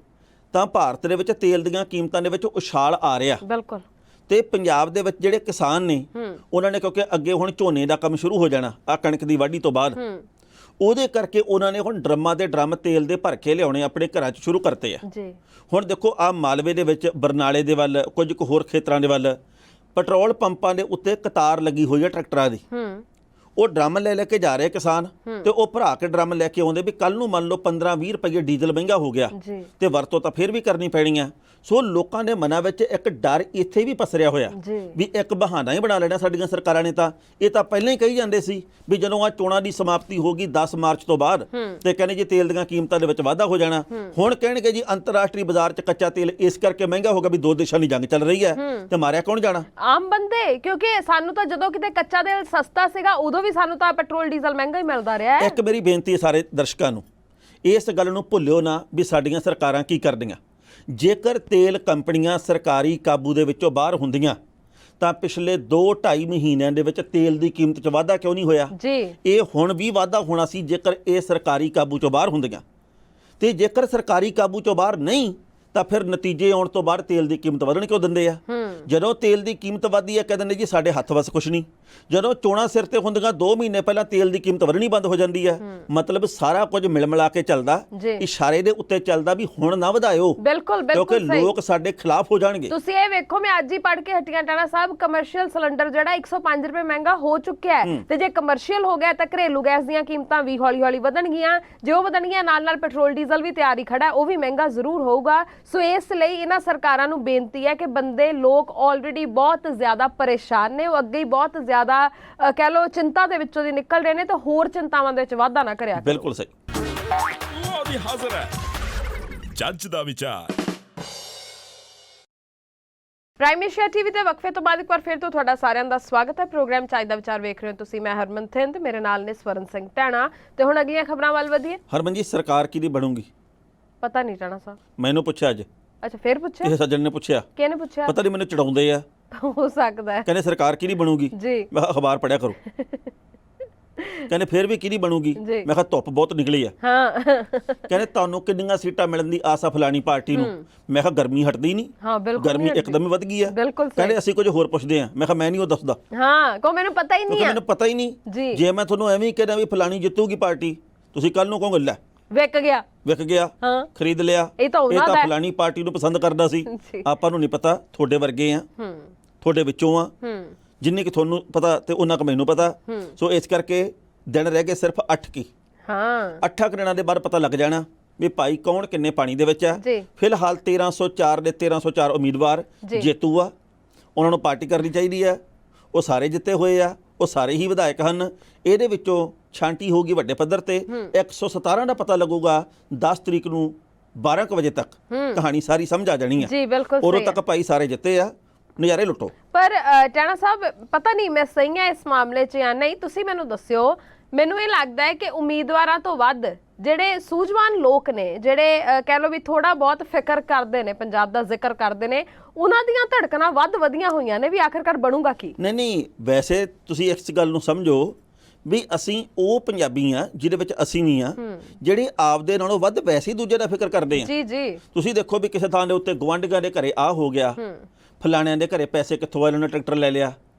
ਤਾਂ ਭਾਰਤ ਦੇ ਵਿੱਚ ਤੇਲ ਦੀਆਂ ਕੀਮਤਾਂ ਦੇ ਵਿੱਚ ਉਛਾਲ ਆ ਰਿਹਾ। ਬਿਲਕੁਲ। ਤੇ ਪੰਜਾਬ ਦੇ ਵਿੱਚ ਜਿਹੜੇ ਕਿਸਾਨ ਨੇ ਉਹਨਾਂ ਨੇ, ਕਿਉਂਕਿ ਅੱਗੇ ਹੁਣ ਝੋਨੇ ਦਾ ਕੰਮ ਸ਼ੁਰੂ ਹੋ ਜਾਣਾ ਆ ਕਣਕ ਦੀ ਵਾਢੀ ਤੋਂ ਬਾਅਦ, ਉਹਦੇ ਕਰਕੇ ਉਹਨਾਂ ਨੇ ਹੁਣ ਡਰਮਾਂ ਦੇ ਡਰਮ ਤੇਲ ਦੇ ਭਰ ਕੇ ਲਿਆਉਣੇ ਆਪਣੇ ਘਰਾਂ 'ਚ ਸ਼ੁਰੂ ਕਰਤੇ ਆ ਜੀ। ਹੁਣ ਦੇਖੋ ਆ ਮਾਲਵੇ ਦੇ ਵਿੱਚ, ਬਰਨਾਲੇ ਦੇ ਵੱਲ, ਕੁਝ ਕੁ ਹੋਰ ਖੇਤਰਾਂ ਦੇ ਵੱਲ ਪੈਟਰੋਲ ਪੰਪਾਂ ਦੇ ਉੱਤੇ ਕਤਾਰ ਲੱਗੀ ਹੋਈ ਹੈ ਟਰੈਕਟਰਾਂ ਦੀ। ਉਹ ਡਰਮ ਲੈ ਕੇ ਜਾ ਰਹੇ ਕਿਸਾਨ, ਤੇ ਉਹ ਭਰਾ ਕੇ ਡਰਮ ਲੈ ਕੇ ਆਉਂਦੇ ਵੀ ਕੱਲ ਨੂੰ ਮੰਨ ਲਓ 15-20 ਰੁਪਏ ਡੀਜ਼ਲ ਮਹਿੰਗਾ ਹੋ ਗਿਆ ਤੇ ਵਰਤੋਂ ਤਾਂ ਫਿਰ ਵੀ ਕਰਨੀ ਪੈਣੀ ਆ। ਸੋ ਲੋਕਾਂ ਦੇ ਮਨਾਂ ਵਿੱਚ ਇੱਕ ਡਰ ਇੱਥੇ ਵੀ ਪਸਰਿਆ ਹੋਇਆ ਵੀ ਇੱਕ ਬਹਾਨਾ ਹੀ ਬਣਾ ਲੈਣਾ ਸਾਡੀਆਂ ਸਰਕਾਰਾਂ ਨੇ। ਤਾਂ ਇਹ ਤਾਂ ਪਹਿਲਾਂ ਹੀ ਕਹੀ ਜਾਂਦੇ ਸੀ ਵੀ ਜਦੋਂ ਆ ਚੋਣਾਂ ਦੀ ਸਮਾਪਤੀ ਹੋ ਗਈ 10 ਮਾਰਚ ਤੋਂ ਬਾਅਦ, ਤੇ ਕਹਿੰਦੇ ਜੀ ਤੇਲ ਦੀਆਂ ਕੀਮਤਾਂ ਦੇ ਵਿੱਚ ਵਾਧਾ ਹੋ ਜਾਣਾ। ਹੁਣ ਕਹਿਣਗੇ ਜੀ ਅੰਤਰਰਾਸ਼ਟਰੀ ਬਾਜ਼ਾਰ 'ਚ ਕੱਚਾ ਤੇਲ ਇਸ ਕਰਕੇ ਮਹਿੰਗਾ ਹੋ ਗਿਆ ਵੀ ਦੋ ਦੇਸ਼ਾਂ ਦੀ ਜੰਗ ਚੱਲ ਰਹੀ ਹੈ, ਤੇ ਮਾਰਿਆ ਕੌਣ ਜਾਣਾ? ਆਮ ਬੰਦੇ। ਕਿਉਂਕਿ ਸਾਨੂੰ ਤਾਂ ਜਦੋਂ ਕਿਤੇ ਕੱਚਾ ਤੇਲ ਸਸਤਾ ਸੀਗਾ ਉਦੋਂ ਵੀ ਸਾਨੂੰ ਤਾਂ ਪੈਟਰੋਲ ਡੀਜ਼ਲ ਮਹਿੰਗਾ ਹੀ ਮਿਲਦਾ ਰਿਹਾ ਹੈ। ਇੱਕ ਮੇਰੀ ਬੇਨਤੀ ਹੈ ਸਾਰੇ ਦਰਸ਼ਕਾਂ ਨੂੰ, ਇਸ ਗੱਲ ਨੂੰ ਭੁੱਲਿਓ ਨਾ ਵੀ ਸਾਡੀਆਂ ਸਰਕਾਰਾਂ ਕੀ ਕਰਦੀਆਂ। ਜੇਕਰ ਤੇਲ ਕੰਪਨੀਆਂ ਸਰਕਾਰੀ ਕਾਬੂ ਦੇ ਵਿੱਚੋਂ ਬਾਹਰ ਹੁੰਦੀਆਂ ਤਾਂ ਪਿਛਲੇ 2-2.5 ਮਹੀਨਿਆਂ ਦੇ ਵਿੱਚ ਤੇਲ ਦੀ ਕੀਮਤ 'ਚ ਵਾਧਾ ਕਿਉਂ ਨਹੀਂ ਹੋਇਆ? ਜੀ ਇਹ ਹੁਣ ਵੀ ਵਾਧਾ ਹੋਣਾ ਸੀ ਜੇਕਰ ਇਹ ਸਰਕਾਰੀ ਕਾਬੂ 'ਚੋਂ ਬਾਹਰ ਹੁੰਦੀਆਂ, ਤੇ ਜੇਕਰ ਸਰਕਾਰੀ ਕਾਬੂ 'ਚੋਂ ਬਾਹਰ ਨਹੀਂ ਤਾਂ ਫਿਰ ਨਤੀਜੇ ਆਉਣ ਤੋਂ ਬਾਅਦ ਤੇਲ ਦੀ ਕੀਮਤ ਵਧਣ ਕਿਉਂ ਦਿੰਦੇ ਆ? ਜਦੋਂ ਤੇਲ ਦੀ ਕੀਮਤ ਵਧਦੀ ਹੈ ਕਹਿੰਦੇ ਨੇ ਜੀ ਸਾਡੇ ਹੱਥ ਵਸ ਕੁਛ ਨਹੀਂ। ਜਦੋਂ ਚੋਣਾਂ ਸਿਰ ਤੇ ਹੁੰਦੀਆਂ 2 ਮਹੀਨੇ ਪਹਿਲਾਂ ਤੇਲ ਦੀ ਕੀਮਤ ਵਧਣੀ ਬੰਦ ਹੋ ਜਾਂਦੀ ਹੈ। ਮਤਲਬ ਸਾਰਾ ਕੁਝ ਮਿਲ ਮਿਲਾ ਕੇ ਚੱਲਦਾ, ਇਸ਼ਾਰੇ ਦੇ ਉੱਤੇ ਚੱਲਦਾ ਵੀ ਹੁਣ ਨਾ ਵਧਾਇਓ, ਬਿਲਕੁਲ ਕਿਉਂਕਿ ਬਿਲਕੁਲ ਲੋਕ ਸਾਡੇ ਖਿਲਾਫ ਹੋ ਜਾਣਗੇ। ਤੁਸੀਂ ਇਹ ਵੇਖੋ, ਮੈਂ ਅੱਜ ਹੀ ਪੜ੍ਹ ਕੇ ਹਟੀਆਂ ਟਾਣਾ ਸਾਹਿਬ, ਕਮਰਸ਼ੀਅਲ ਸਿਲੰਡਰ ਜਿਹੜਾ 105 ਰੁਪਏ ਮਹਿੰਗਾ ਹੋ ਚੁੱਕਿਆ ਹੈ, ਤੇ ਜੇ ਕਮਰਸ਼ੀਅਲ ਹੋ ਗਿਆ ਤਾਂ ਘਰੇਲੂ ਗੈਸ ਦੀਆਂ ਕੀਮਤਾਂ ਵੀ ਹੌਲੀ ਹੌਲੀ ਵਧਣਗੀਆਂ। ਜੇ ਉਹ ਵਧਣਗੀਆਂ ਨਾਲ ਨਾਲ ਪੈਟਰੋਲ ਡੀਜ਼ਲ ਵੀ ਤਿਆਰੀ ਖੜਾ, ਉਹ ਵੀ ਮਹਿੰਗਾ ਜ਼ਰੂਰ ਹੋਊਗਾ। ਸੋ ਇਸ ਲਈ ਇਹਨਾਂ ਸਰਕਾਰਾਂ ਨੂੰ ਬੇਨਤੀ ਹੈ ਕਿ ਬੰਦੇ ਲੋਕ ਆਲਰੇਡੀ ਬਹੁਤ ਜ਼ਿਆਦਾ ਪਰੇਸ਼ਾਨ ਨੇ, ਉਹ ਅੱਗੇ ਹੀ ਬਹੁਤ ਜ਼ਿਆਦਾ ਕਹਿ ਲਓ ਚਿੰਤਾ ਦੇ ਵਿੱਚੋਂ ਦੀ ਨਿਕਲ ਰਹੇ ਨੇ, ਤਾਂ ਹੋਰ ਚਿੰਤਾਵਾਂ ਦੇ ਵਿੱਚ ਵਾਧਾ ਨਾ ਕਰਿਆ ਕਰੋ। ਬਿਲਕੁਲ ਸਹੀ। ਉਹ ਵੀ ਹਾਜ਼ਰ ਹੈ ਜੱਜ ਦਾ ਵਿਚਾਰ। ਪ੍ਰਾਈਮ ਏਸ਼ੀਆ ਟੀਵੀ ਤੇ ਵਕਫੇ ਤੋਂ ਬਾਅਦ ਇੱਕ ਵਾਰ ਫਿਰ ਤੋਂ ਤੁਹਾਡਾ ਸਾਰਿਆਂ ਦਾ ਸਵਾਗਤ ਹੈ। ਪ੍ਰੋਗਰਾਮ ਚਾਈ ਦਾ ਵਿਚਾਰ ਵੇਖ ਰਹੇ ਹੋ ਤੁਸੀਂ, ਮੈਂ ਹਰਮਨ ਥਿੰਦ, ਮੇਰੇ ਨਾਲ ਨੇ ਸਵਰਨ ਸਿੰਘ ਟਾਣਾ। ਤੇ ਹੁਣ ਅਗਲੀਆਂ ਖਬਰਾਂ ਵੱਲ ਵਧੀਏ। ਹਰਮਨ ਜੀ, ਸਰਕਾਰ ਕਿਹਦੀ ਬਣੂਗੀ? ਪਤਾ ਨਹੀਂ ਟਾਣਾ ਸਾਹਿਬ। ਮੈਨੂੰ ਪੁੱਛਿਆ ਅੱਜ, ਅੱਛਾ ਫਿਰ ਪੁੱਛਿਆ? ਇਹ ਸੱਜਣ ਨੇ ਪੁੱਛਿਆ। ਕਿਹਨੇ ਪੁੱਛਿਆ? ਪਤਾ ਨਹੀਂ, ਮੈਨੂੰ ਚੜਾਉਂਦੇ ਆ, ਹੋ ਸਕਦਾ ਹੈ। ਕਹਿੰਦੇ ਸਰਕਾਰ ਕਿਹਦੀ ਬਣੂਗੀ? ਜੀ ਮੈਂ ਕਿਹਾ ਅਖਬਾਰ ਪੜਿਆ ਕਰੋ। ਕਹਿੰਦੇ ਫਿਰ ਵੀ ਕਿਹਦੀ ਬਣੂਗੀ? ਮੈਂ ਕਿਹਾ ਧੁੱਪ ਬਹੁਤ ਨਿਕਲੀ ਆ। ਹਾਂ ਕਹਿੰਦੇ ਤੁਹਾਨੂੰ ਕਿੰਨੀਆਂ ਸੀਟਾਂ ਮਿਲਣ ਦੀ ਆਸ ਆ ਫਲਾਣੀ ਪਾਰਟੀ ਨੂੰ? ਮੈਂ ਕਿਹਾ ਗਰਮੀ ਹਟਦੀ ਨਹੀਂ। ਹਾਂ ਬਿਲਕੁਲ, ਗਰਮੀ ਇੱਕਦਮ ਹੀ ਵਧ ਗਈ ਆ। ਬਿਲਕੁਲ ਸਹੀ। ਕਹਿੰਦੇ ਅਸੀਂ ਕੁਝ ਹੋਰ ਪੁੱਛਦੇ ਆ। ਮੈਂ ਕਿਹਾ ਮੈਂ ਨਹੀਂ ਉਹ ਦੱਸਦਾ। ਹਾਂ ਕੋ ਮੈਨੂੰ ਪਤਾ ਹੀ ਨਹੀਂ ਆ। ਮੈਨੂੰ ਪਤਾ ਹੀ ਨਹੀਂ। ਜੀ ਜੇ ਮੈਂ ਤੁਹਾਨੂੰ ਐਵੇਂ ਹੀ ਕਹਿੰਦਾ ਵੀ ਫਲਾਣੀ ਜਿੱਤੂਗੀ ਪਾਰਟੀ, ਤੁਸੀਂ ਕੱਲ ਨੂੰ ਕਹੋਗੇ ਲੈ ਵਿਕ ਗਿਆ, ਵਿਕ ਗਿਆ, ਹਾਂ ਖਰੀਦ ਲਿਆ, ਇਹ ਤਾਂ ਉਹਨਾਂ ਦਾ ਫਲਾਣੀ ਪਾਰਟੀ ਨੂੰ ਪਸੰਦ ਕਰਦਾ ਸੀ। ਆਪਾਂ ਨੂੰ ਨਹੀਂ ਪਤਾ, ਤੁਹਾਡੇ ਵਰਗੇ ਆ, ਤੁਹਾਡੇ ਵਿੱਚੋਂ ਆ, ਜਿੰਨੀ ਕਿ ਤੁਹਾਨੂੰ ਪਤਾ ਤੇ ਉਹਨਾਂ ਕੁ ਮੈਨੂੰ ਪਤਾ। ਸੋ ਇਸ ਕਰਕੇ ਦਿਨ ਰਹਿ ਗਏ ਸਿਰਫ 8 ਕੀ। ਹਾਂ 8 ਦਿਨਾਂ ਦੇ ਬਾਅਦ ਪਤਾ ਲੱਗ ਜਾਣਾ ਵੀ ਭਾਈ ਕੌਣ ਕਿੰਨੇ ਪਾਣੀ ਦੇ ਵਿੱਚ ਆ। ਫਿਲਹਾਲ 1304 ਦੇ 1304 ਉਮੀਦਵਾਰ ਜੇਤੂ ਆ, ਉਹਨਾਂ ਨੂੰ ਪਾਰਟੀ ਕਰਨੀ ਚਾਹੀਦੀ ਆ। ਉਹ ਸਾਰੇ ਜਿੱਤੇ ਹੋਏ ਆ, ਉਹ ਸਾਰੇ ਹੀ ਵਿਧਾਇਕ ਹਨ। ਇਹਦੇ ਵਿੱਚੋਂ ਛਾਂਟੀ ਹੋਊਗੀ ਵੱਡੇ ਪੱਧਰ ਤੇ। 117 ਦਾ ਪਤਾ ਲੱਗੂਗਾ 10 ਤਰੀਕ ਨੂੰ 12 ਕੁ ਵਜੇ ਤੱਕ। ਕਹਾਣੀ ਸਾਰੀ ਸਮਝ ਆ ਜਾਣੀ ਆ। ਜੀ ਬਿਲਕੁਲ ਉਦੋਂ ਤੱਕ ਭਾਈ ਸਾਰੇ ਜਿੱਤੇ ਆ, ਨਜ਼ਾਰੇ ਲੁੱਟੋ। ਪਰ ਟਾਣਾ ਸਾਹਿਬ ਪਤਾ ਨਹੀਂ ਮੈਂ ਸਹੀ ਹਾਂ ਇਸ ਮਾਮਲੇ 'ਚ ਜਾਂ ਨਹੀਂ, ਤੁਸੀਂ ਮੈਨੂੰ ਦੱਸਿਓ। ਮੈਨੂੰ ਇਹ ਲੱਗਦਾ ਹੈ ਕਿ ਉਮੀਦਵਾਰਾਂ ਤੋਂ ਵੱਧ ਜਿਹੜੇ ਸੂਝਵਾਨ ਲੋਕ ਨੇ, ਜਿਹੜੇ ਕਹਿ ਲਓ ਵੀ ਥੋੜਾ ਬਹੁਤ ਫਿਕਰ ਕਰਦੇ ਨੇ, ਪੰਜਾਬ ਦਾ ਜ਼ਿਕਰ ਕਰਦੇ ਨੇ, ਉਹਨਾਂ ਦੀਆਂ ਧੜਕਣਾਂ ਵੱਧ ਵਧੀਆਂ ਹੋਈਆਂ ਨੇ ਵੀ ਆਖਿਰਕਾਰ ਬਣੂਗਾ ਕੀ। ਨਹੀਂ ਵੈਸੇ ਤੁਸੀਂ ਇਸ ਗੱਲ ਨੂੰ ਸਮਝੋ ਵੀ ਅਸੀਂ ਉਹ ਪੰਜਾਬੀ ਆ ਜਿਹਦੇ ਵਿੱਚ ਅਸੀਂ ਵੀ ਆ ਜਿਹੜੇ ਆਪਦੇ ਨਾਲੋਂ ਵੱਧ ਵੈਸੇ ਹੀ ਦੂਜੇ ਦਾ ਫਿਕਰ ਕਰਦੇ ਆ। ਜੀ ਜੀ ਤੁਸੀਂ ਦੇਖੋ ਵੀ ਕਿਸੇ ਥਾਂ ਦੇ ਉੱਤੇ ਗੁਆਂਢੀਆਂ ਦੇ ਘਰੇ ਆ ਹੋ ਗਿਆ, ਫਲਾਣਿਆਂ ਦੇ ਘਰੇ ਪੈਸੇ ਕਿੱਥੋਂ ਆਏ, ਉਹਨਾਂ ਨੇ ਟਰੈਕਟਰ ਲੈ ਲਿਆ,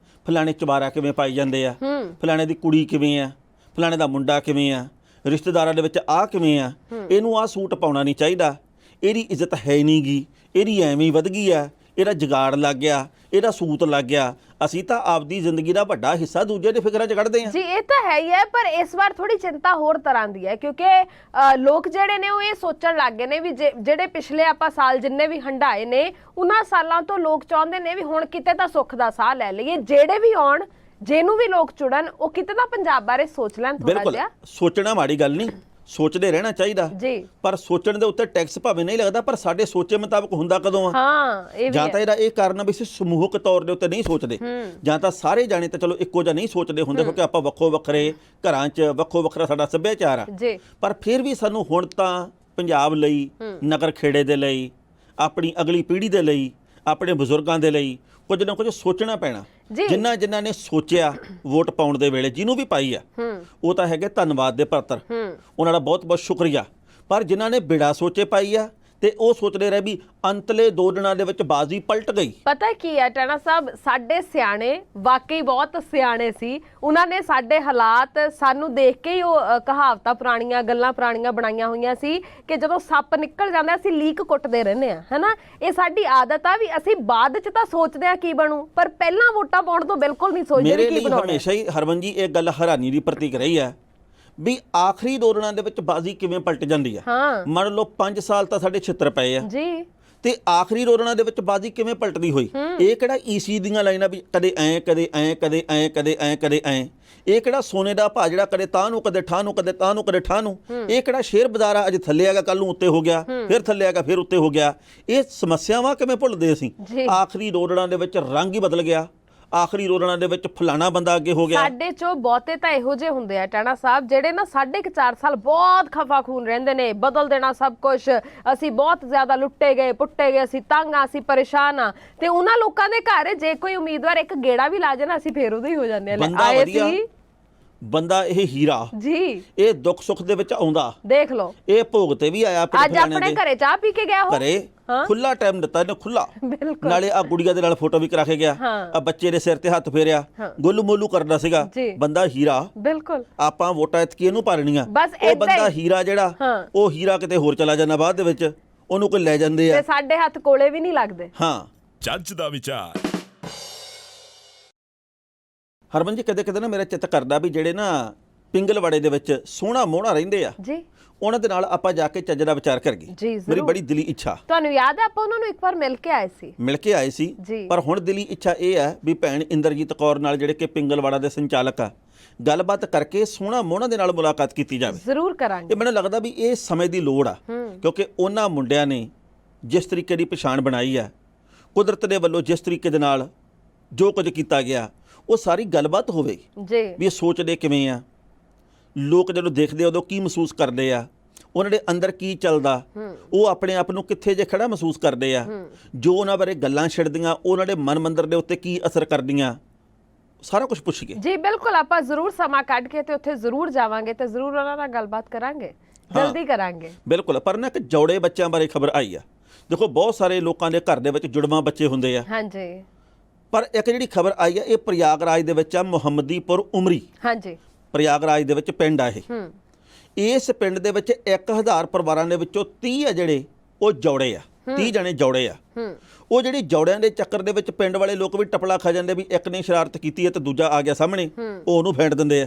ਫਲਾਣੇ ਚਵਾਰਾ ਕਿਵੇਂ ਪਾਈ ਜਾਂਦੇ ਆ, ਫਲਾਣੇ ਦੀ ਕੁੜੀ ਕਿਵੇਂ ਆ, ਫਲਾਣੇ ਦਾ ਮੁੰਡਾ ਕਿਵੇਂ ਆ, ਰਿਸ਼ਤੇਦਾਰਾਂ ਦੇ ਵਿੱਚ ਆ ਕਿਵੇਂ ਆ, ਇਹਨੂੰ ਆ ਸੂਟ ਪਾਉਣਾ ਨਹੀਂ ਚਾਹੀਦਾ, ਇਹਦੀ ਇੱਜ਼ਤ ਹੈ ਨਹੀਂ ਗੀ, ਇਹਦੀ ਐਵੇਂ ਹੀ ਵਧ ਗਈ ਆ, ਇਹਦਾ ਜਗਾੜ ਲੱਗ ਗਿਆ, ਇਹਦਾ ਸੂਤ ਲੱਗ ਗਿਆ। ਅਸੀਂ ਤਾਂ ਆਪਦੀ ਜ਼ਿੰਦਗੀ ਦਾ ਵੱਡਾ ਹਿੱਸਾ ਦੂਜੇ ਦੇ ਫਿਕਰਾਂ 'ਚ ਕੱਢਦੇ ਹਾਂ। ਜੀ ਇਹ ਤਾਂ ਹੈ ਹੀ ਹੈ, ਪਰ ਇਸ ਵਾਰ ਥੋੜੀ ਚਿੰਤਾ ਹੋਰ ਤਰ੍ਹਾਂ ਦੀ ਹੈ, ਕਿਉਂਕਿ ਲੋਕ ਜਿਹੜੇ ਨੇ ਉਹ ਇਹ ਸੋਚਣ ਲੱਗ ਗਏ ਨੇ ਵੀ ਜਿਹੜੇ ਪਿਛਲੇ ਆਪਾਂ ਸਾਲ ਜਿੰਨੇ ਵੀ ਹੰਡਾਏ ਨੇ, ਉਹਨਾਂ ਸਾਲਾਂ ਤੋਂ ਲੋਕ ਚਾਹੁੰਦੇ ਨੇ ਵੀ ਹੁਣ ਕਿਤੇ ਤਾਂ ਸੁੱਖ ਦਾ ਸਾਹ ਲੈ ਲਈਏ। ਜਿਹੜੇ ਵੀ ਆਉਣ, ਜਿਹਨੂੰ ਵੀ ਲੋਕ ਚੁਣਨ, ਉਹ ਕਿਤੇ ਤਾਂ ਪੰਜਾਬ ਬਾਰੇ ਸੋਚ ਲੈਣ ਥੋੜਾ ਜਿਹਾ। ਸੋਚਣਾ ਮਾੜੀ ਗੱਲ ਨਹੀਂ, ਸੋਚਦੇ ਰਹਿਣਾ ਚਾਹੀਦਾ ਜੀ, ਪਰ ਸੋਚਣ ਦੇ ਉੱਤੇ ਟੈਕਸ ਭਾਵੇਂ ਨਹੀਂ ਲੱਗਦਾ, ਪਰ ਸਾਡੇ ਸੋਚੇ ਮੁਤਾਬਕ ਹੁੰਦਾ ਕਦੋਂ ਆ? ਹਾਂ ਇਹ ਵੀ ਜਾਂ ਤਾਂ ਇਹਦਾ ਇਹ ਕਾਰਨ ਵੀ ਅਸੀਂ ਸਮੂਹਕ ਤੌਰ ਦੇ ਉੱਤੇ ਨਹੀਂ ਸੋਚਦੇ, ਜਾਂ ਤਾਂ ਸਾਰੇ ਜਾਣੇ ਤਾਂ ਚਲੋ ਇੱਕੋ ਜਿਹਾ ਨਹੀਂ ਸੋਚਦੇ ਹੁੰਦੇ, ਕਿਉਂਕਿ ਆਪਾਂ ਵੱਖੋ ਵੱਖਰੇ ਘਰਾਂ 'ਚ ਵੱਖੋ ਵੱਖਰਾ ਸਾਡਾ ਸੱਭਿਆਚਾਰ ਆ। ਪਰ ਫਿਰ ਵੀ ਸਾਨੂੰ ਹੁਣ ਤਾਂ ਪੰਜਾਬ ਲਈ, ਨਗਰ ਖੇੜੇ ਦੇ ਲਈ, ਆਪਣੀ ਅਗਲੀ ਪੀੜ੍ਹੀ ਦੇ ਲਈ, ਆਪਣੇ ਬਜ਼ੁਰਗਾਂ ਦੇ ਲਈ ਕੁਝ ਨਾ ਕੁਝ ਸੋਚਣਾ ਪੈਣਾ। ਜਿਨ੍ਹਾਂ ਨੇ ਸੋਚਿਆ ਵੋਟ ਪਾਉਣ ਦੇ ਵੇਲੇ, ਜਿਹਨੂੰ ਵੀ ਪਾਈ ਆ, ਉਹ ਤਾਂ ਹੈਗੇ ਧੰਨਵਾਦ ਦੇ ਪਾਤਰ, ਉਹਨਾਂ ਦਾ ਬਹੁਤ ਬਹੁਤ ਸ਼ੁਕਰੀਆ। ਪਰ ਜਿਨ੍ਹਾਂ ਨੇ ਬਿੜਾ ਸੋਚੇ ਪਾਈ ਆ ਤੇ ਉਹ ਸੋਚਦੇ ਰਹੇ ਵੀ ਅੰਤਲੇ 2 ਦਿਨਾਂ ਦੇ ਵਿੱਚ ਬਾਜ਼ੀ ਪਲਟ ਗਈ। ਪਤਾ ਕੀ ਹੈ ਟਾਣਾ ਸਾਹਿਬ, ਸਾਡੇ ਸਿਆਣੇ ਵਾਕਈ ਬਹੁਤ ਸਿਆਣੇ ਸੀ। ਉਹਨਾਂ ਨੇ ਸਾਡੇ ਹਾਲਾਤ ਸਾਨੂੰ ਦੇਖ ਕੇ ਹੀ ਉਹ ਕਹਾਵਤਾਂ ਪੁਰਾਣੀਆਂ, ਗੱਲਾਂ ਪੁਰਾਣੀਆਂ ਬਣਾਈਆਂ ਹੋਈਆਂ ਸੀ ਕਿ ਜਦੋਂ ਸੱਪ ਨਿਕਲ ਜਾਂਦਾ ਅਸੀਂ ਲੀਕ ਕੁੱਟਦੇ ਰਹਿੰਦੇ ਆ, ਹੈਨਾ। ਇਹ ਸਾਡੀ ਆਦਤ ਆ ਵੀ ਅਸੀਂ ਬਾਅਦ 'ਚ ਤਾਂ ਸੋਚਦੇ ਆ ਕੀ ਬਣੂ, ਪਰ ਪਹਿਲਾਂ ਵੋਟਾਂ ਪਾਉਣ ਤੋਂ ਬਿਲਕੁਲ ਨਹੀਂ ਸੋਚਦੇ ਕੀ ਬਣਾਉਣਾ। ਮੇਰੇ ਲਈ ਹਮੇਸ਼ਾ ਹੀ ਹਰਮਨ ਜੀ ਇਹ ਗੱਲ ਹੈਰਾਨੀ ਦੀ ਪ੍ਰਤੀਕ ਰਹੀ ਹੈ ਵੀ ਆਖਰੀ 2 ਦਿਨਾਂ ਦੇ ਵਿੱਚ ਬਾਜ਼ੀ ਕਿਵੇਂ ਪਲਟ ਜਾਂਦੀ ਆ। ਮੰਨ ਲਓ 5 ਸਾਲ ਤਾਂ ਸਾਡੇ ਛਿੱਤਰ ਪਏ ਆ ਜੀ, ਤੇ ਆਖਰੀ 2 ਦਿਨਾਂ ਦੇ ਵਿੱਚ ਬਾਜ਼ੀ ਕਿਵੇਂ ਪਲਟਦੀ ਹੋਈ। ਇਹ ਕਿਹੜਾ ਈਸੀ ਦੀਆਂ ਲਾਈਨਾਂ ਵੀ ਕਦੇ ਐਂ ਕਦੇ ਐਂ ਕਦੇ ਐਂ ਕਦੇ ਐਂ ਕਦੇ ਐਂ। ਇਹ ਕਿਹੜਾ ਸੋਨੇ ਦਾ ਭਾਅ ਜਿਹੜਾ ਕਦੇ ਤਾਂ ਨੂੰ ਕਦੇ ਠਾਹ ਨੂੰ, ਕਦੇ ਤਾਂ ਨੂੰ ਕਦੇ ਠਾਹ ਨੂੰ। ਇਹ ਕਿਹੜਾ ਸ਼ੇਅਰ ਬਾਜ਼ਾਰ ਆ, ਅੱਜ ਥੱਲੇ ਆਗਾ ਕੱਲ ਨੂੰ ਉੱਤੇ ਹੋ ਗਿਆ, ਫਿਰ ਥੱਲੇ ਆਗਾ ਫਿਰ ਉੱਤੇ ਹੋ ਗਿਆ। ਇਹ ਸਮੱਸਿਆਵਾਂ ਕਿਵੇਂ ਭੁੱਲਦੇ ਅਸੀਂ। ਆਖਰੀ 2 ਦਿਨਾਂ ਦੇ ਵਿੱਚ ਰੰਗ ਹੀ ਬਦਲ ਗਿਆ, ਆਖਰੀ ਰੋਲਣਾ ਦੇ ਵਿੱਚ ਫਲਾਣਾ ਬੰਦਾ ਅੱਗੇ ਹੋ ਗਿਆ। ਸਾਡੇ ਚੋਂ ਬਹੁਤੇ ਤਾਂ ਇਹੋ ਜਿਹੇ ਹੁੰਦੇ ਆ ਟਾਣਾ ਸਾਹਿਬ ਜਿਹੜੇ ਨਾ 4.5 ਸਾਲ ਬਹੁਤ ਖਫਾ ਖੂਨ ਰਹਿੰਦੇ ਨੇ, ਬਦਲ ਦੇਣਾ ਸਭ ਕੁਝ, ਅਸੀਂ ਬਹੁਤ ਜ਼ਿਆਦਾ ਲੁੱਟੇ ਗਏ ਪੁੱਟੇ ਗਏ, ਅਸੀਂ ਤੰਗ ਆ, ਅਸੀਂ ਪਰੇਸ਼ਾਨ ਆ, ਤੇ ਉਹਨਾਂ ਲੋਕਾਂ ਦੇ ਘਰ ਜੇ ਕੋਈ ਉਮੀਦਵਾਰ ਇੱਕ ਗੇੜਾ ਵੀ ਲਾ ਜਾਣਾ ਅਸੀਂ ਫੇਰ ਉਹਦੇ ਹੀ ਹੋ ਜਾਂਦੇ ਆ। ਬੰਦਾ ਆਏ ਵਧੀਆ, ਸੀ ਬੰਦਾ ਇਹ ਹੀਰਾ ਜੀ, ਇਹ ਦੁੱਖ ਸੁੱਖ ਦੇ ਵਿੱਚ ਆਉਂਦਾ, ਦੇਖ ਲਓ ਇਹ ਭੋਗ ਤੇ ਵੀ ਆਇਆ ਅੱਜ ਆਪਣੇ ਘਰੇ ਚਾਹ ਪੀ ਕੇ ਗਿਆ ਉਹ, ਘਰੇ ਖੁੱਲਾ ਟਾਈਮ ਦਿੱਤਾ ਇਹਨੇ, ਖੁੱਲਾ। ਬਿਲਕੁਲ ਨਾਲੇ ਆ ਗੁੜੀਆ ਦੇ ਨਾਲ ਫੋਟੋ ਵੀ ਕਰਾ ਕੇ ਗਿਆ, ਆ ਬੱਚੇ ਦੇ ਸਿਰ ਤੇ ਹੱਥ ਫੇਰਿਆ, ਗੋਲੂ ਮੋਲੂ ਕਰਦਾ ਸੀਗਾ। ਬੰਦਾ ਹੀਰਾ, ਬਿਲਕੁਲ। ਆਪਾਂ ਵੋਟਾਂ ਐਤਕੀ ਇਹਨੂੰ ਪਾਣੀਆਂ, ਬਸ ਉਹ ਬੰਦਾ ਹੀਰਾ ਜਿਹੜਾ ਉਹ ਹੀਰਾ ਕਿਤੇ ਹੋਰ ਚਲਾ ਜਾਂਦਾ ਬਾਅਦ ਦੇ ਵਿੱਚ, ਉਹਨੂੰ ਕੋਈ ਲੈ ਜਾਂਦੇ ਆ ਤੇ ਸਾਡੇ ਹੱਥ ਕੋਲੇ ਵੀ ਨਹੀਂ ਲੱਗਦੇ। ਹਾਂ, ਜੱਜ ਦਾ ਵਿਚਾਰ। ਹਰਮਨ ਜੀ ਕਦੇ ਕਦੇ ਨਾ ਮੇਰਾ ਚਿੱਤ ਕਰਦਾ ਵੀ ਜਿਹੜੇ ਨਾ ਪਿੰਗਲਵਾੜੇ ਦੇ ਵਿੱਚ ਸੋਹਣਾ ਮੋਹਣਾ ਰਹਿੰਦੇ ਆ ਜੀ, ਉਹਨਾਂ ਦੇ ਨਾਲ ਆਪਾਂ ਜਾ ਕੇ ਚੱਜ ਦਾ ਵਿਚਾਰ ਕਰੀਏ। ਜੀ ਜ਼ਰੂਰ। ਮੇਰੀ ਬੜੀ ਦਿਲੀ ਇੱਛਾ। ਤੁਹਾਨੂੰ ਯਾਦ ਹੈ ਆਪਾਂ ਉਹਨਾਂ ਨੂੰ ਇੱਕ ਵਾਰ ਮਿਲ ਕੇ ਆਏ ਸੀ? ਮਿਲ ਕੇ ਆਏ ਸੀ, ਪਰ ਹੁਣ ਦਿਲੀ ਇੱਛਾ ਇਹ ਹੈ ਵੀ ਭੈਣ ਇੰਦਰਜੀਤ ਕੌਰ ਨਾਲ ਜਿਹੜੇ ਕਿ ਪਿੰਗਲਵਾੜਾ ਦੇ ਸੰਚਾਲਕ ਆ, ਗੱਲਬਾਤ ਕਰਕੇ ਸੋਹਣਾ ਮੋਹਣਾ ਦੇ ਨਾਲ ਮੁਲਾਕਾਤ ਕੀਤੀ ਜਾਵੇ। ਜ਼ਰੂਰ ਕਰਾਂਗੇ। ਇਹ ਮੈਨੂੰ ਲੱਗਦਾ ਵੀ ਇਹ ਸਮੇਂ ਦੀ ਲੋੜ ਆ, ਕਿਉਂਕਿ ਉਹਨਾਂ ਮੁੰਡਿਆਂ ਨੇ ਜਿਸ ਤਰੀਕੇ ਦੀ ਪਛਾਣ ਬਣਾਈ ਆ, ਕੁਦਰਤ ਦੇ ਵੱਲੋਂ ਜਿਸ ਤਰੀਕੇ ਦੇ ਨਾਲ ਜੋ ਕੁਝ ਕੀਤਾ ਗਿਆ, ਉਹ ਸਾਰੀ ਗੱਲਬਾਤ ਹੋਵੇਗੀ ਜੀ ਵੀ ਇਹ ਸੋਚਦੇ ਕਿਵੇਂ ਆ, ਲੋਕ ਜਦੋਂ ਦੇਖਦੇ ਉਦੋਂ ਕੀ ਮਹਿਸੂਸ ਕਰਦੇ ਆ, ਉਹਨਾਂ ਦੇ ਅੰਦਰ ਕੀ ਚੱਲਦਾ, ਉਹ ਆਪਣੇ ਆਪ ਨੂੰ ਕਿੱਥੇ ਜੇ ਖੜਾ ਮਹਿਸੂਸ ਕਰਦੇ ਆ, ਜੋ ਉਹਨਾਂ ਬਾਰੇ ਗੱਲਾਂ ਛਿੜਦੀਆਂ ਉਹਨਾਂ ਦੇ ਮਨ ਮੰਦਰ ਦੇ ਉੱਤੇ ਕੀ ਅਸਰ ਕਰਦੀਆਂ, ਸਾਰਾ ਕੁਝ ਪੁੱਛੀਏ। ਜੀ ਬਿਲਕੁਲ, ਆਪਾਂ ਜ਼ਰੂਰ ਸਮਾਂ ਕੱਢ ਕੇ ਤੇ ਉੱਥੇ ਜ਼ਰੂਰ ਜਾਵਾਂਗੇ ਤੇ ਜ਼ਰੂਰ ਉਹਨਾਂ ਨਾਲ ਗੱਲਬਾਤ ਕਰਾਂਗੇ, ਜਲਦੀ ਕਰਾਂਗੇ। ਬਿਲਕੁਲ, ਪਰ ਨਾ ਇੱਕ ਜੋੜੇ ਬੱਚਿਆਂ ਬਾਰੇ ਖਬਰ ਆਈ ਆ। ਦੇਖੋ ਬਹੁਤ ਸਾਰੇ ਲੋਕਾਂ ਦੇ ਘਰ ਦੇ ਵਿੱਚ ਜੁੜਵਾਂ ਬੱਚੇ ਹੁੰਦੇ ਆ, ਹਾਂਜੀ, ਪਰ ਇੱਕ ਜਿਹੜੀ ਖਬਰ ਆਈ ਆ ਇਹ ਪ੍ਰਯਾਗਰਾਜ ਦੇ ਵਿੱਚ ਆ, ਮੁਹੰਮਦੀਪੁਰ ਉਮਰੀ। ਹਾਂਜੀ, ਪ੍ਰਯਾਗਰਾਜ ਦੇ ਵਿੱਚ ਪਿੰਡ ਆ ਇਹ। ਇਸ ਪਿੰਡ ਦੇ ਵਿੱਚ 1000 ਪਰਿਵਾਰਾਂ ਦੇ ਵਿੱਚੋਂ 30 ਆ ਜਿਹੜੇ ਉਹ ਜੋੜੇ ਆ, 30 ਜਣੇ ਜੋੜੇ ਆ। ਉਹ ਜਿਹੜੀ ਜੋੜਿਆਂ ਦੇ ਚੱਕਰ ਦੇ ਵਿੱਚ ਪਿੰਡ ਵਾਲੇ ਲੋਕ ਵੀ ਟਪਲਾ ਖਾ ਜਾਂਦੇ ਵੀ ਇੱਕ ਨੇ ਸ਼ਰਾਰਤ ਕੀਤੀ ਹੈ ਤੇ ਦੂਜਾ ਆ ਗਿਆ ਸਾਹਮਣੇ, ਉਹ ਉਹਨੂੰ ਫੈਂਟ ਦਿੰਦੇ ਆ।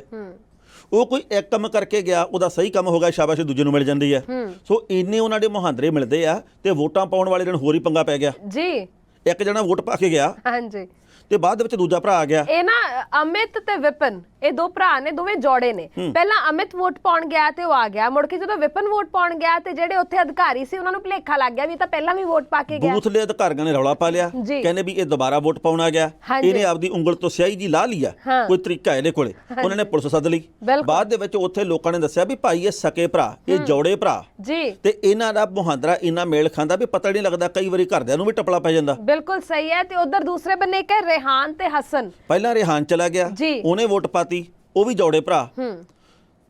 ਉਹ ਕੋਈ ਇੱਕ ਕੰਮ ਕਰਕੇ ਗਿਆ, ਉਹਦਾ ਸਹੀ ਕੰਮ ਹੋ ਗਿਆ, ਸ਼ਾਬਾਸ਼ ਦੂਜੇ ਨੂੰ ਮਿਲ ਜਾਂਦੀ ਆ। ਸੋ ਇੰਨੇ ਉਹਨਾਂ ਦੇ ਮੁਹਾਂਦਰੇ ਮਿਲਦੇ ਆ ਤੇ ਵੋਟਾਂ ਪਾਉਣ ਵਾਲੇ ਦਿਨ ਹੋਰ ਹੀ ਪੰਗਾ ਪੈ ਗਿਆ ਜੀ। ਇੱਕ ਜਣਾ ਵੋਟ ਪਾ ਕੇ ਗਿਆ, ਹਾਂਜੀ, ਤੇ ਬਾਅਦ ਵਿੱਚ ਦੂਜਾ ਭਰਾ ਆ ਗਿਆ। ਇਹ ਨਾ ਅਮਿਤ ਤੇ ਵਿਪਨ, ਇਹ ਦੋ ਭਰਾ ਨੇ, ਦੋਵੇਂ ਜੋੜੇ ਨੇ। ਪਹਿਲਾਂ ਅਮਿਤ ਵੋਟ ਪਾਉਣ ਗਿਆ ਤੇ ਉਹ ਆ ਗਿਆ, ਮੁੜ ਕੇ ਜਦੋਂ ਵਿਪਨ ਵੋਟ ਪਾਉਣ ਗਿਆ ਤੇ ਜਿਹੜੇ ਉੱਥੇ ਅਧਿਕਾਰੀ ਸੀ ਉਹਨਾਂ ਨੂੰ ਭੁਲੇਖਾ ਲੱਗ ਗਿਆ ਵੀ ਤਾਂ ਪਹਿਲਾਂ ਵੀ ਵੋਟ ਪਾ ਕੇ ਗਿਆ। ਬੂਥ ਦੇ ਅਧਿਕਾਰੀਆਂ ਨੇ ਰੌਲਾ ਪਾ ਲਿਆ, ਕਹਿੰਦੇ ਵੀ ਇਹ ਦੁਬਾਰਾ ਵੋਟ ਪਾਉਣ ਆ ਗਿਆ, ਇਹਨੇ ਆਪਦੀ ਉਂਗਲ ਤੋਂ ਸਿਆਹੀ ਜੀ ਲਾ ਲਈ ਆ, ਕੋਈ ਤਰੀਕਾ ਇਹਦੇ ਕੋਲੇ। ਉਹਨਾਂ ਨੇ ਪੁਲਿਸ ਸੱਦ ਲਈ। ਬਾਅਦ ਦੇ ਵਿੱਚ ਉੱਥੇ ਲੋਕਾਂ ਨੇ ਦੱਸਿਆ ਵੀ ਭਾਈ ਇਹ ਸਕੇ ਭਰਾ, ਇਹ ਜੋੜੇ ਭਰਾ ਜੀ, ਤੇ ਇਹਨਾਂ ਦਾ ਮੁਹਾਂਦਰਾ ਇੰਨਾ ਮੇਲ ਖਾਂਦਾ ਵੀ ਪਤਾ ਨਹੀਂ ਲੱਗਦਾ, ਕਈ ਵਾਰੀ ਘਰਦਿਆਂ ਨੂੰ ਵੀ ਟਪਲਾ ਪੈ ਜਾਂਦਾ। ਬਿਲਕੁਲ ਸਹੀ ਹੈ। ਤੇ ਉਧਰ ਦੂਸਰੇ ਬੰਨੇ ਇੱਕ ਰੇਹਾਨ ਤੇ ਹਸਨ। ਪਹਿਲਾਂ ਰੇਹਾਨ ਚਲਾ ਗਿਆ, ਉਹਨੇ ਵੋਟ ਪਾਤੀ, ਉਹ ਵੀ ਜੋੜੇ ਭਰਾ।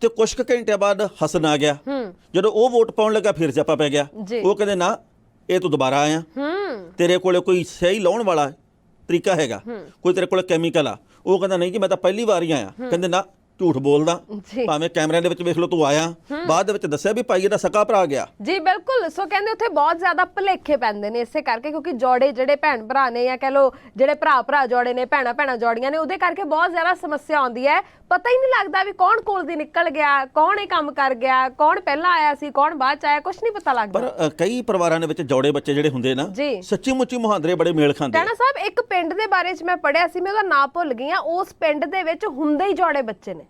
ਤੇ ਕੁਝ ਕੁ ਘੰਟਿਆਂ ਬਾਅਦ ਹਸਨ ਆ ਗਿਆ, ਜਦੋਂ ਉਹ ਵੋਟ ਪਾਉਣ ਲੱਗਾ ਫਿਰ ਸਿਆਪਾ ਪੈ ਗਿਆ। ਉਹ ਕਹਿੰਦੇ ਨਾ ਇਹ ਤੂੰ ਦੁਬਾਰਾ ਆਇਆ, ਤੇਰੇ ਕੋਲੇ ਕੋਈ ਸਹੀ ਲਾਉਣ ਵਾਲਾ ਤਰੀਕਾ ਹੈਗਾ, ਕੋਈ ਤੇਰੇ ਕੋਲੇ ਕੈਮੀਕਲ ਆ। ਉਹ ਕਹਿੰਦਾ ਨਹੀਂ ਜੀ ਮੈਂ ਤਾਂ ਪਹਿਲੀ ਵਾਰ ਹੀ ਆਇਆ। ਕਹਿੰਦੇ ਨਾ ਝੂਠ ਬੋਲਦਾ, ਭਾਵੇਂ ਕੈਮਰਿਆਂ ਦੇ ਵਿੱਚ ਵੇਖ ਲਓ ਤੂੰ ਆਇਆ। ਬਾਅਦ ਦੇ ਵਿੱਚ ਦੱਸਿਆ ਵੀ ਭਾਈ ਇਹਦਾ ਸਕਾ ਭਰਾ ਗਿਆ। ਜੀ ਬਿਲਕੁਲ। ਸੋ ਕਹਿੰਦੇ ਉੱਥੇ ਬਹੁਤ ਜ਼ਿਆਦਾ ਭੁਲੇਖੇ ਪੈਂਦੇ ਨੇ ਇਸੇ ਕਰਕੇ, ਕਿਉਂਕਿ ਜੋੜੇ ਜਿਹੜੇ ਭੈਣ ਭਰਾ ਨੇ ਜਾਂ ਕਹਿ ਲਓ ਜਿਹੜੇ ਭਰਾ ਜੋੜੇ ਨੇ, ਭੈਣਾਂ ਭੈਣਾਂ ਜੋੜੀਆਂ ਨੇ, ਉਹਦੇ ਕਰਕੇ ਬਹੁਤ ਜ਼ਿਆਦਾ ਸਮੱਸਿਆ ਆਉਂਦੀ ਹੈ। ਪਤਾ ਹੀ ਨਹੀਂ ਲੱਗਦਾ ਵੀ ਕੌਣ ਕੋਲ ਦੀ ਨਿਕਲ ਗਿਆ, ਕੌਣ ਇਹ ਕੰਮ ਕਰ ਗਿਆ, ਕੌਣ ਪਹਿਲਾਂ ਆਇਆ ਸੀ, ਕੌਣ ਬਾਅਦ ਚ ਆਇਆ, ਕੁਝ ਨਹੀਂ ਪਤਾ ਲੱਗਦਾ। ਪਰ ਕਈ ਪਰਿਵਾਰਾਂ ਦੇ ਵਿੱਚ ਜੋੜੇ ਬੱਚੇ ਜਿਹੜੇ ਹੁੰਦੇ ਨਾ, ਸੱਚੀ ਮੁੱਚੀ ਮੁਹਾਂਦਰੇ ਬੜੇ ਮੇਲ ਖਾਂਦੇ। ਟਾਣਾ ਸਾਹਿਬ ਇੱਕ ਪਿੰਡ ਦੇ ਬਾਰੇ ਚ ਮੈਂ ਪੜਿਆ ਸੀ, ਮੈਂ ਉਹਦਾ ਨਾਂ ਭੁੱਲ ਗਈ ਆ, ਉਸ ਪਿੰਡ ਦੇ ਵਿੱਚ ਹੁੰਦੇ ਹੀ ਜੋੜੇ ਬੱਚੇ ਨੇ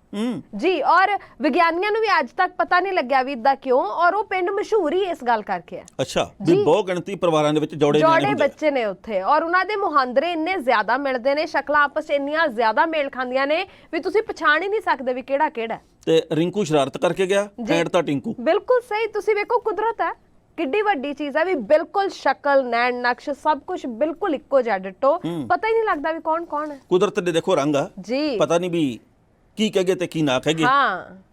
ਜੀ, ਔਰ ਵਿਗਿਆਨੀਆਂ ਨੂੰ ਵੀ ਅੱਜ ਤੱਕ ਪਤਾ ਨਹੀਂ ਲੱਗਿਆ ਵੀ ਇਦਾਂ ਕਿਉਂ, ਔਰ ਉਹ ਪਿੰਡ ਮਸ਼ਹੂਰ ਹੀ ਇਸ ਗੱਲ ਕਰਕੇ ਹੈ। ਅੱਛਾ, ਵੀ ਬਹੁਤ ਗਿਣਤੀ ਪਰਿਵਾਰਾਂ ਦੇ ਵਿੱਚ ਜੋੜੇ ਬੱਚੇ ਨੇ ਉੱਥੇ, ਔਰ ਉਹਨਾਂ ਦੇ ਮੁਹਾਂਦਰੇ ਇੰਨੇ ਜ਼ਿਆਦਾ ਮਿਲਦੇ ਨੇ, ਸ਼ਕਲਾਂ ਆਪਸ ਚ ਇੰਨੀਆਂ ਜ਼ਿਆਦਾ ਮੇਲ ਖਾਂਦੀਆਂ ਨੇ ਵੀ ਤੁਸੀਂ ਪਛਾਣ ਹੀ ਨਹੀਂ ਸਕਦੇ ਵੀ ਕਿਹੜਾ ਕਿਹੜਾ। ਤੇ ਰਿੰਕੂ ਸ਼ਰਾਰਤ ਕਰਕੇ ਗਿਆ, ਐਂਡ ਤਾਂ ਟਿੰਕੂ। ਬਿਲਕੁਲ ਸਹੀ। ਤੁਸੀਂ ਵੇਖੋ ਕੁਦਰਤ ਹੈ ਕਿੱਡੀ ਵੱਡੀ ਚੀਜ਼ ਹੈ ਵੀ ਬਿਲਕੁਲ ਸ਼ਕਲ, ਨੈਣ ਨਕਸ਼ ਸਭ ਕੁਝ ਬਿਲਕੁਲ ਇੱਕੋ ਜਿਹਾ ਡਿੱਟੋ, ਪਤਾ ਹੀ ਨਹੀਂ ਲੱਗਦਾ ਵੀ ਕੌਣ ਕੌਣ ਹੈ। ਕੁਦਰਤ ਦੇ ਦੇਖੋ ਰੰਗ ਆ ਜੀ, ਪਤਾ ਨਹੀਂ ਵੀ ਕੀ ਕਹਗੇ ਤੇ ਕੀ ਨਾ ਕਹਗੇ।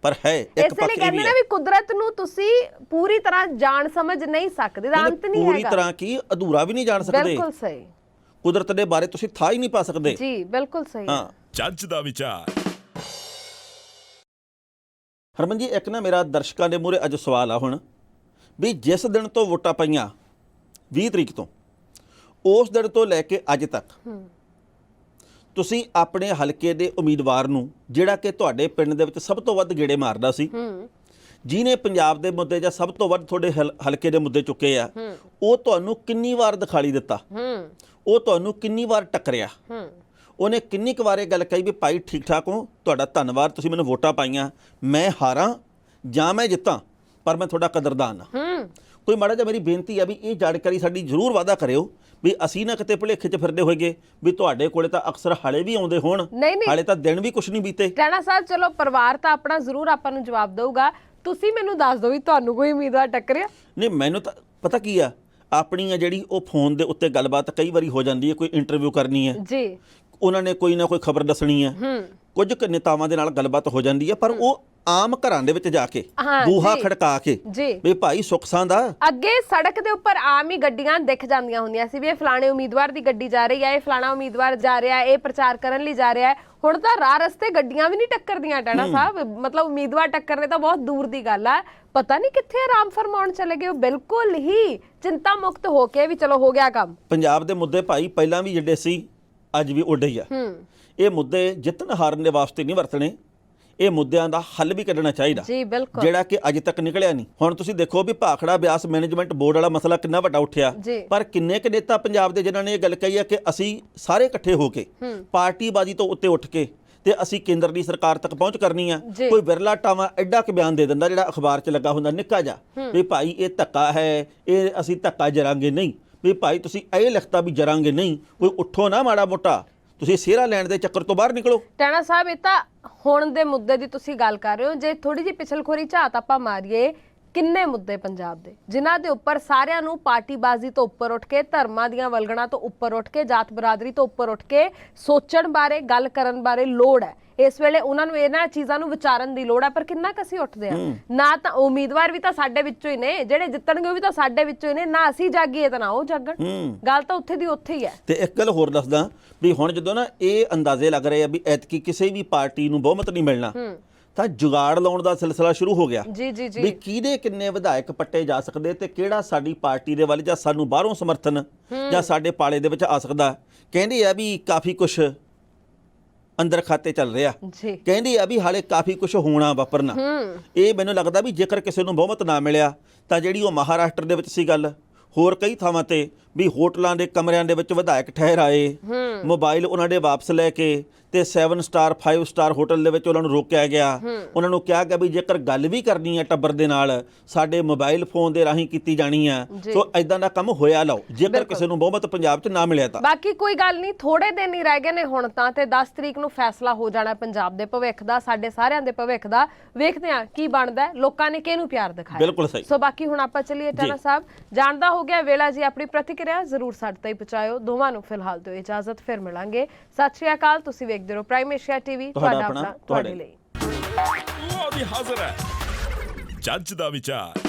ਪਰ ਹੈ ਇੱਕ ਪੱਖ ਇਹ ਵੀ ਕਹਿੰਦੇ ਨੇ ਵੀ ਕੁਦਰਤ ਨੂੰ ਤੁਸੀਂ ਪੂਰੀ ਤਰ੍ਹਾਂ ਜਾਣ ਸਮਝ ਨਹੀਂ ਸਕਦੇ, ਦਾ ਅੰਤ ਨਹੀਂ ਹੈਗਾ। ਪੂਰੀ ਤਰ੍ਹਾਂ ਕੀ ਅਧੂਰਾ ਵੀ ਨਹੀਂ ਜਾਣ ਸਕਦੇ। ਬਿਲਕੁਲ ਸਹੀ। ਕੁਦਰਤ ਦੇ ਬਾਰੇ ਤੁਸੀਂ ਥਾਂ ਹੀ ਨਹੀਂ ਪਾ ਸਕਦੇ ਜੀ। ਬਿਲਕੁਲ ਸਹੀ। ਹਾਂ, ਜੱਜ ਦਾ ਵਿਚਾਰ। ਹਰਮਨ ਜੀ ਇੱਕ ਨਾ ਮੇਰਾ ਦਰਸ਼ਕਾਂ ਦੇ ਮੂਹਰੇ ਅੱਜ ਸਵਾਲ ਆ ਹੁਣ ਵੀ ਜਿਸ ਦਿਨ ਤੋਂ ਵੋਟਾਂ ਪਈਆਂ 20 ਤਰੀਕ ਤੋਂ, ਉਸ ਦਿਨ ਤੋਂ ਲੈ ਕੇ ਅੱਜ ਤੱਕ ਤੁਸੀਂ ਆਪਣੇ ਹਲਕੇ ਦੇ ਉਮੀਦਵਾਰ ਨੂੰ, ਜਿਹੜਾ ਕਿ ਤੁਹਾਡੇ ਪਿੰਡ ਦੇ ਵਿੱਚ ਸਭ ਤੋਂ ਵੱਧ ਗੇੜੇ ਮਾਰਦਾ ਸੀ, ਜਿਹਨੇ ਪੰਜਾਬ ਦੇ ਮੁੱਦੇ ਜਾਂ ਸਭ ਤੋਂ ਵੱਧ ਤੁਹਾਡੇ ਹਲਕੇ ਦੇ ਮੁੱਦੇ ਚੁੱਕੇ ਆ, ਉਹ ਤੁਹਾਨੂੰ ਕਿੰਨੀ ਵਾਰ ਦਿਖਾਲੀ ਦਿੱਤਾ, ਉਹ ਤੁਹਾਨੂੰ ਕਿੰਨੀ ਵਾਰ ਟੱਕਰਿਆ, ਉਹਨੇ ਕਿੰਨੀ ਕੁ ਵਾਰ ਇਹ ਗੱਲ ਕਹੀ ਵੀ ਭਾਈ ਠੀਕ ਠਾਕ ਹੋ, ਤੁਹਾਡਾ ਧੰਨਵਾਦ, ਤੁਸੀਂ ਮੈਨੂੰ ਵੋਟਾਂ ਪਾਈਆਂ, ਮੈਂ ਹਾਰਾਂ ਜਾਂ ਮੈਂ ਜਿੱਤਾਂ ਪਰ ਮੈਂ ਤੁਹਾਡਾ ਕਦਰਦਾਨ ਆ। ਕੋਈ ਮਾੜਾ ਜਿਹਾ ਮੇਰੀ ਬੇਨਤੀ ਆ ਵੀ ਇਹ ਜਾਣਕਾਰੀ ਸਾਡੀ ਜ਼ਰੂਰ ਵਾਅਦਾ ਕਰਿਓ ਵੀ ਅਸੀਂ ਨਾ ਕਿਤੇ ਭੁਲੇਖੇ 'ਚ ਫਿਰਦੇ ਹੋਏਗੇ ਵੀ ਤੁਹਾਡੇ ਕੋਲੇ ਤਾਂ ਅਕਸਰ ਹਾਲੇ ਵੀ ਆਉਂਦੇ ਹੋਣ, ਨਹੀਂ। ਹਾਲੇ ਤਾਂ ਦਿਨ ਵੀ ਕੁਛ ਨਹੀਂ ਬੀਤੇ। ਟਾਣਾ ਸਾਹਿਬ ਚਲੋ ਪਰਿਵਾਰ ਤਾਂ ਆਪਣਾ ਜ਼ਰੂਰ ਆਪਾਂ ਨੂੰ ਜਵਾਬ ਦਊਗਾ, ਤੁਸੀਂ ਮੈਨੂੰ ਦੱਸ ਦਿਓ ਵੀ ਤੁਹਾਨੂੰ ਕੋਈ ਉਮੀਦਵਾਰ ਟੱਕਰਿਆ? ਨਹੀਂ, ਮੈਨੂੰ ਤਾਂ ਪਤਾ ਕੀ ਆ, ਆਪਣੀ ਆ ਜਿਹੜੀ ਉਹ ਫੋਨ ਦੇ ਉੱਤੇ ਗੱਲਬਾਤ ਕਈ ਵਾਰੀ ਹੋ ਜਾਂਦੀ ਹੈ, ਕੋਈ ਇੰਟਰਵਿਊ ਕਰਨੀ ਹੈ ਜੀ, ਉਹਨਾਂ ਨੇ ਕੋਈ ਨਾ ਕੋਈ ਖਬਰ ਦੱਸਣੀ ਹੈ, ਕੁਝ ਕੁ ਨੇਤਾਵਾਂ ਦੇ ਨਾਲ ਗੱਲਬਾਤ ਹੋ ਜਾਂਦੀ ਹੈ, ਪਰ ਉਹ ਆਮ ਘਰਾਂ ਦੇ ਵਿੱਚ ਜਾ ਕੇ ਹਾਂ, ਬੂਹਾ ਜੀ। ਖੜਕਾ ਕੇ ਜੀ। ਵੀ ਭਾਈ ਸੁੱਖ ਸਾਂ ਦਾ ਅੱਗੇ ਸੜਕ ਦੇ ਉੱਪਰ ਆਮ ਹੀ ਗੱਡੀਆਂ ਦਿਖ ਜਾਂਦੀਆਂ ਹੁੰਦੀਆਂ ਸੀ ਵੀ ਇਹ ਫਲਾਣੇ ਉਮੀਦਵਾਰ ਦੀ ਗੱਡੀ ਜਾ ਰਹੀ ਹੈ, ਇਹ ਫਲਾਣਾ ਉਮੀਦਵਾਰ ਜਾ ਰਿਹਾ ਹੈ, ਇਹ ਪ੍ਰਚਾਰ ਕਰਨ ਲਈ ਜਾ ਰਿਹਾ ਹੈ। ਹੁਣ ਤਾਂ ਰਾਹ ਰਸਤੇ ਗੱਡੀਆਂ ਵੀ ਨਹੀਂ ਟੱਕਰਦੀਆਂ ਟਾਣਾ ਸਾਹਿਬ, ਮਤਲਬ ਉਮੀਦਵਾਰ ਟੱਕਰਨੇ ਤਾਂ ਬਹੁਤ ਦੂਰ ਦੀ ਗੱਲ ਆ। ਪਤਾ ਨਹੀਂ ਕਿੱਥੇ ਆਰਾਮ ਫਰਮਾਉਣ ਚਲੇ ਗਏ, ਉਹ ਬਿਲਕੁਲ ਹੀ ਚਿੰਤਾ ਮੁਕਤ ਹੋ ਕੇ ਵੀ ਚਲੋ ਹੋ ਗਿਆ ਕੰਮ। ਪੰਜਾਬ ਦੇ ਮੁੱਦੇ ਭਾਈ ਪਹਿਲਾਂ ਵੀ ਜਿਹੜੇ ਸੀ ਅੱਜ ਵੀ ਉੱਡੇ ਹੀ ਆ। ਇਹ ਮੁੱਦੇ ਜਿੱਤਣ ਹਾਰਨ ਦੇ ਵਾਸਤੇ ਨਹੀਂ ਵਰਤਣੇ, ਇਹ ਮੁੱਦਿਆਂ ਦਾ ਹੱਲ ਵੀ ਕੱਢਣਾ ਚਾਹੀਦਾ ਜੀ ਬਿਲਕੁਲ, ਜਿਹੜਾ ਕਿ ਅਜੇ ਤੱਕ ਨਿਕਲਿਆ ਨਹੀਂ। ਹੁਣ ਤੁਸੀਂ ਦੇਖੋ ਵੀ ਭਾਖੜਾ ਬਿਆਸ ਮੈਨੇਜਮੈਂਟ ਬੋਰਡ ਵਾਲਾ ਮਸਲਾ ਕਿੰਨਾ ਵੱਡਾ ਉੱਠਿਆ, ਪਰ ਕਿੰਨੇ ਕੁ ਨੇਤਾ ਪੰਜਾਬ ਦੇ ਜਿਨ੍ਹਾਂ ਨੇ ਇਹ ਗੱਲ ਕਹੀ ਹੈ ਕਿ ਅਸੀਂ ਸਾਰੇ ਇਕੱਠੇ ਹੋ ਕੇ ਪਾਰਟੀਬਾਜ਼ੀ ਤੋਂ ਉੱਤੇ ਉੱਠ ਕੇ ਤੇ ਅਸੀਂ ਕੇਂਦਰ ਦੀ ਸਰਕਾਰ ਤੱਕ ਪਹੁੰਚ ਕਰਨੀ ਆ। ਕੋਈ ਵਿਰਲਾ ਟਾਵਾ ਐਡਾ ਕਿ ਬਿਆਨ ਦੇ ਦਿੰਦਾ ਜਿਹੜਾ ਅਖਬਾਰ 'ਚ ਲੱਗਾ ਹੁੰਦਾ ਨਿੱਕਾ ਜਿਹਾ ਵੀ ਭਾਈ ਇਹ ਧੱਕਾ ਹੈ, ਇਹ ਅਸੀਂ ਧੱਕਾ ਜਰਾਂਗੇ ਨਹੀਂ, ਵੀ ਭਾਈ ਤੁਸੀਂ ਇਹ ਲਿਖਤਾ ਵੀ ਜਰਾਂਗੇ ਨਹੀਂ, ਕੋਈ ਉੱਠੋ ਨਾ ਮਾੜਾ ਮੋਟਾ, ਤੁਸੀਂ ਸਿਹਰਾ ਲੈਣ ਦੇ ਚੱਕਰ ਤੋਂ ਬਾਹਰ ਨਿਕਲੋ। ਟਾਣਾ ਸਾਹਿਬ ਇਹ ਤਾਂ ਹੁਣ ਦੇ ਮੁੱਦੇ ਦੀ ਤੁਸੀਂ ਗੱਲ ਕਰ ਰਹੇ ਹੋ, ਜੇ ਥੋੜੀ ਜਿਹੀ ਪਿਛਲਖੋਰੀ ਝਾਤ ਆਪਾਂ ਮਾਰੀਏ, ਕਿੰਨੇ ਮੁੱਦੇ ਪੰਜਾਬ ਦੇ ਜਿਨ੍ਹਾਂ ਦੇ ਉੱਪਰ ਸਾਰਿਆਂ ਨੂੰ ਪਾਰਟੀਬਾਜ਼ੀ ਤੋਂ ਉੱਪਰ ਉੱਠ ਕੇ, ਧਰਮਾਂ ਦੀਆਂ ਵਲਗਣਾ ਤੋਂ ਉੱਪਰ ਉੱਠ ਕੇ, ਜਾਤ ਬਰਾਦਰੀ ਤੋਂ ਉੱਪਰ ਉੱਠ ਕੇ ਸੋਚਣ ਬਾਰੇ, ਗੱਲ ਕਰਨ ਬਾਰੇ ਲੋੜ ਹੈ। ਇਸ ਵੇਲੇ ਉਹਨਾਂ ਨੂੰ ਇਹਨਾਂ ਚੀਜ਼ਾਂ ਨੂੰ ਵਿਚਾਰਨ ਦੀ ਲੋੜ ਹੈ, ਪਰ ਕਿੰਨਾ ਕੁ ਅਸੀਂ ਉੱਠਦੇ ਆ? ਨਾ ਤਾਂ ਉਮੀਦਵਾਰ ਵੀ ਤਾਂ ਸਾਡੇ ਵਿੱਚੋਂ ਹੀ ਨੇ, ਜਿਹੜੇ ਜਿੱਤਣਗੇ ਉਹ ਵੀ ਤਾਂ ਸਾਡੇ ਵਿੱਚੋਂ ਹੀ ਨੇ, ਨਾ ਅਸੀਂ ਜਾਗੀਏ ਤਾਂ ਨਾ ਉਹ ਜਾਗਣ। ਗੱਲ ਤਾਂ ਉੱਥੇ ਦੀ ਉੱਥੇ ਹੀ ਹੈ। ਤੇ ਇੱਕ ਗੱਲ ਹੋਰ ਦੱਸਦਾ ਵੀ ਹੁਣ ਜਦੋਂ ਨਾ ਇਹ ਅੰਦਾਜ਼ੇ ਲੱਗ ਰਹੇ ਆ ਵੀ ਐਤਕੀ ਕਿਸੇ ਵੀ ਪਾਰਟੀ ਨੂੰ ਬਹੁਮਤ ਨਹੀਂ ਮਿਲਣਾ, ਤਾਂ ਜੁਗਾੜ ਲਾਉਣ ਦਾ ਸਿਲਸਿਲਾ ਸ਼ੁਰੂ ਹੋ ਗਿਆ ਜੀ ਜੀ ਜੀ ਵੀ ਕਿਹਦੇ ਕਿੰਨੇ ਵਿਧਾਇਕ ਪੱਟੇ ਜਾ ਸਕਦੇ ਤੇ ਕਿਹੜਾ ਸਾਡੀ ਪਾਰਟੀ ਦੇ ਵੱਲ ਜਾਂ ਸਾਨੂੰ ਬਾਹਰੋਂ ਸਮਰਥਨ ਜਾਂ ਸਾਡੇ ਪਾਲੇ ਦੇ ਵਿੱਚ ਆ ਸਕਦਾ। ਕਹਿੰਦੇ ਆ ਵੀ ਕਾਫੀ ਕੁਝ ਅੰਦਰ ਖਾਤੇ ਚੱਲ ਰਿਹਾ, ਕਹਿੰਦੇ ਆ ਵੀ ਹਾਲੇ ਕਾਫੀ ਕੁਝ ਹੋਣਾ ਵਾਪਰਨਾ। ਇਹ ਮੈਨੂੰ ਲੱਗਦਾ ਵੀ ਜੇਕਰ ਕਿਸੇ ਨੂੰ ਬਹੁਮਤ ਨਾ ਮਿਲਿਆ ਤਾਂ ਜਿਹੜੀ ਉਹ ਮਹਾਰਾਸ਼ਟਰ ਦੇ ਵਿੱਚ ਸੀ ਗੱਲ, ਹੋਰ ਕਈ ਥਾਵਾਂ ਤੇ ਵੀ ਹੋਟਲਾਂ ਦੇ ਕਮਰਿਆਂ ਦੇ ਵਿੱਚ ਵਿਧਾਇਕ ਠਹਿਰ ਆਏ, ਮੋਬਾਈਲ ਉਹਨਾਂ ਦੇ ਵਾਪਸ ਲੈ ਕੇ ਤੇ 7 ਸਟਾਰ 5 ਸਟਾਰ ਹੋਟਲ ਦੇ ਵਿੱਚ ਉਹਨਾਂ ਨੂੰ ਰੋਕਿਆ ਗਿਆ। ਉਹਨਾਂ ਨੂੰ ਕਿਹਾ ਗਿਆ ਵੀ ਜੇਕਰ ਗੱਲ ਵੀ ਕਰਨੀ ਹੈ ਟੱਬਰ ਦੇ ਨਾਲ, ਸਾਡੇ ਮੋਬਾਈਲ ਫੋਨ ਦੇ ਰਾਹੀਂ ਕੀਤੀ ਜਾਣੀ ਆ। ਸੋ ਇਦਾਂ ਦਾ ਕੰਮ ਹੋਇਆ ਲਓ ਜੇਕਰ ਕਿਸੇ ਨੂੰ ਬਹੁਮਤ ਪੰਜਾਬ 'ਚ ਨਾ ਮਿਲਿਆ ਤਾਂ। ਬਾਕੀ ਕੋਈ ਗੱਲ ਨਹੀਂ, ਥੋੜੇ ਦਿਨ ਹੀ ਰਹਿ ਗਏ ਨੇ ਹੁਣ ਤਾਂ, ਤੇ 10 ਤਰੀਕ ਨੂੰ ਫੈਸਲਾ ਹੋ ਜਾਣਾ ਪੰਜਾਬ ਦੇ ਭਵਿੱਖ ਦਾ, ਸਾਡੇ ਸਾਰਿਆਂ ਦੇ ਭਵਿੱਖ ਦਾ। ਵੇਖਦੇ ਹਾਂ ਕੀ ਬਣਦਾ, ਲੋਕਾਂ ਨੇ ਕਿਹਨੂੰ ਪਿਆਰ ਦਿਖਾਇਆ। ਬਿਲਕੁਲ ਸਹੀ। ਸੋ ਬਾਕੀ ਹੁਣ ਆਪਾਂ ਚੱਲੀਏ ਟਾਣਾ ਸਾਹਿਬ, ਜਾਣਦਾ ਹੋ ਗਿਆ ਵੇਲਾ ਜੀ, ਆਪਣੀ ਪ੍ਰਤੀਕਿਰਿਆ ਜ਼ਰੂਰ ਸਾਡੇ ਤਾਈਂ ਪਹੁੰਚਾਇਓ। ਦੋਵਾਂ ਨੂੰ ਫਿਲਹਾਲ ਦਿਓ ਇਜਾਜ਼ਤ, ਫਿਰ ਮਿਲਾਂਗੇ। ਸਤਿ ਸ਼੍ਰੀ ਅਕਾਲ। ਤੁਸੀਂ ਵੇਖਦੇ ਰਹੋ ਪ੍ਰਾਈਮ ਏਸ਼ੀਆ ਟੀਵੀ, ਤੁਹਾਡਾ ਆਪਣਾ ਤੁਹਾਡੇ ਲਈ। ਉਹ ਵੀ ਹਾਜ਼ਰ ਹੈ ਜੱਜ ਦਾ ਵਿਚਾਰ।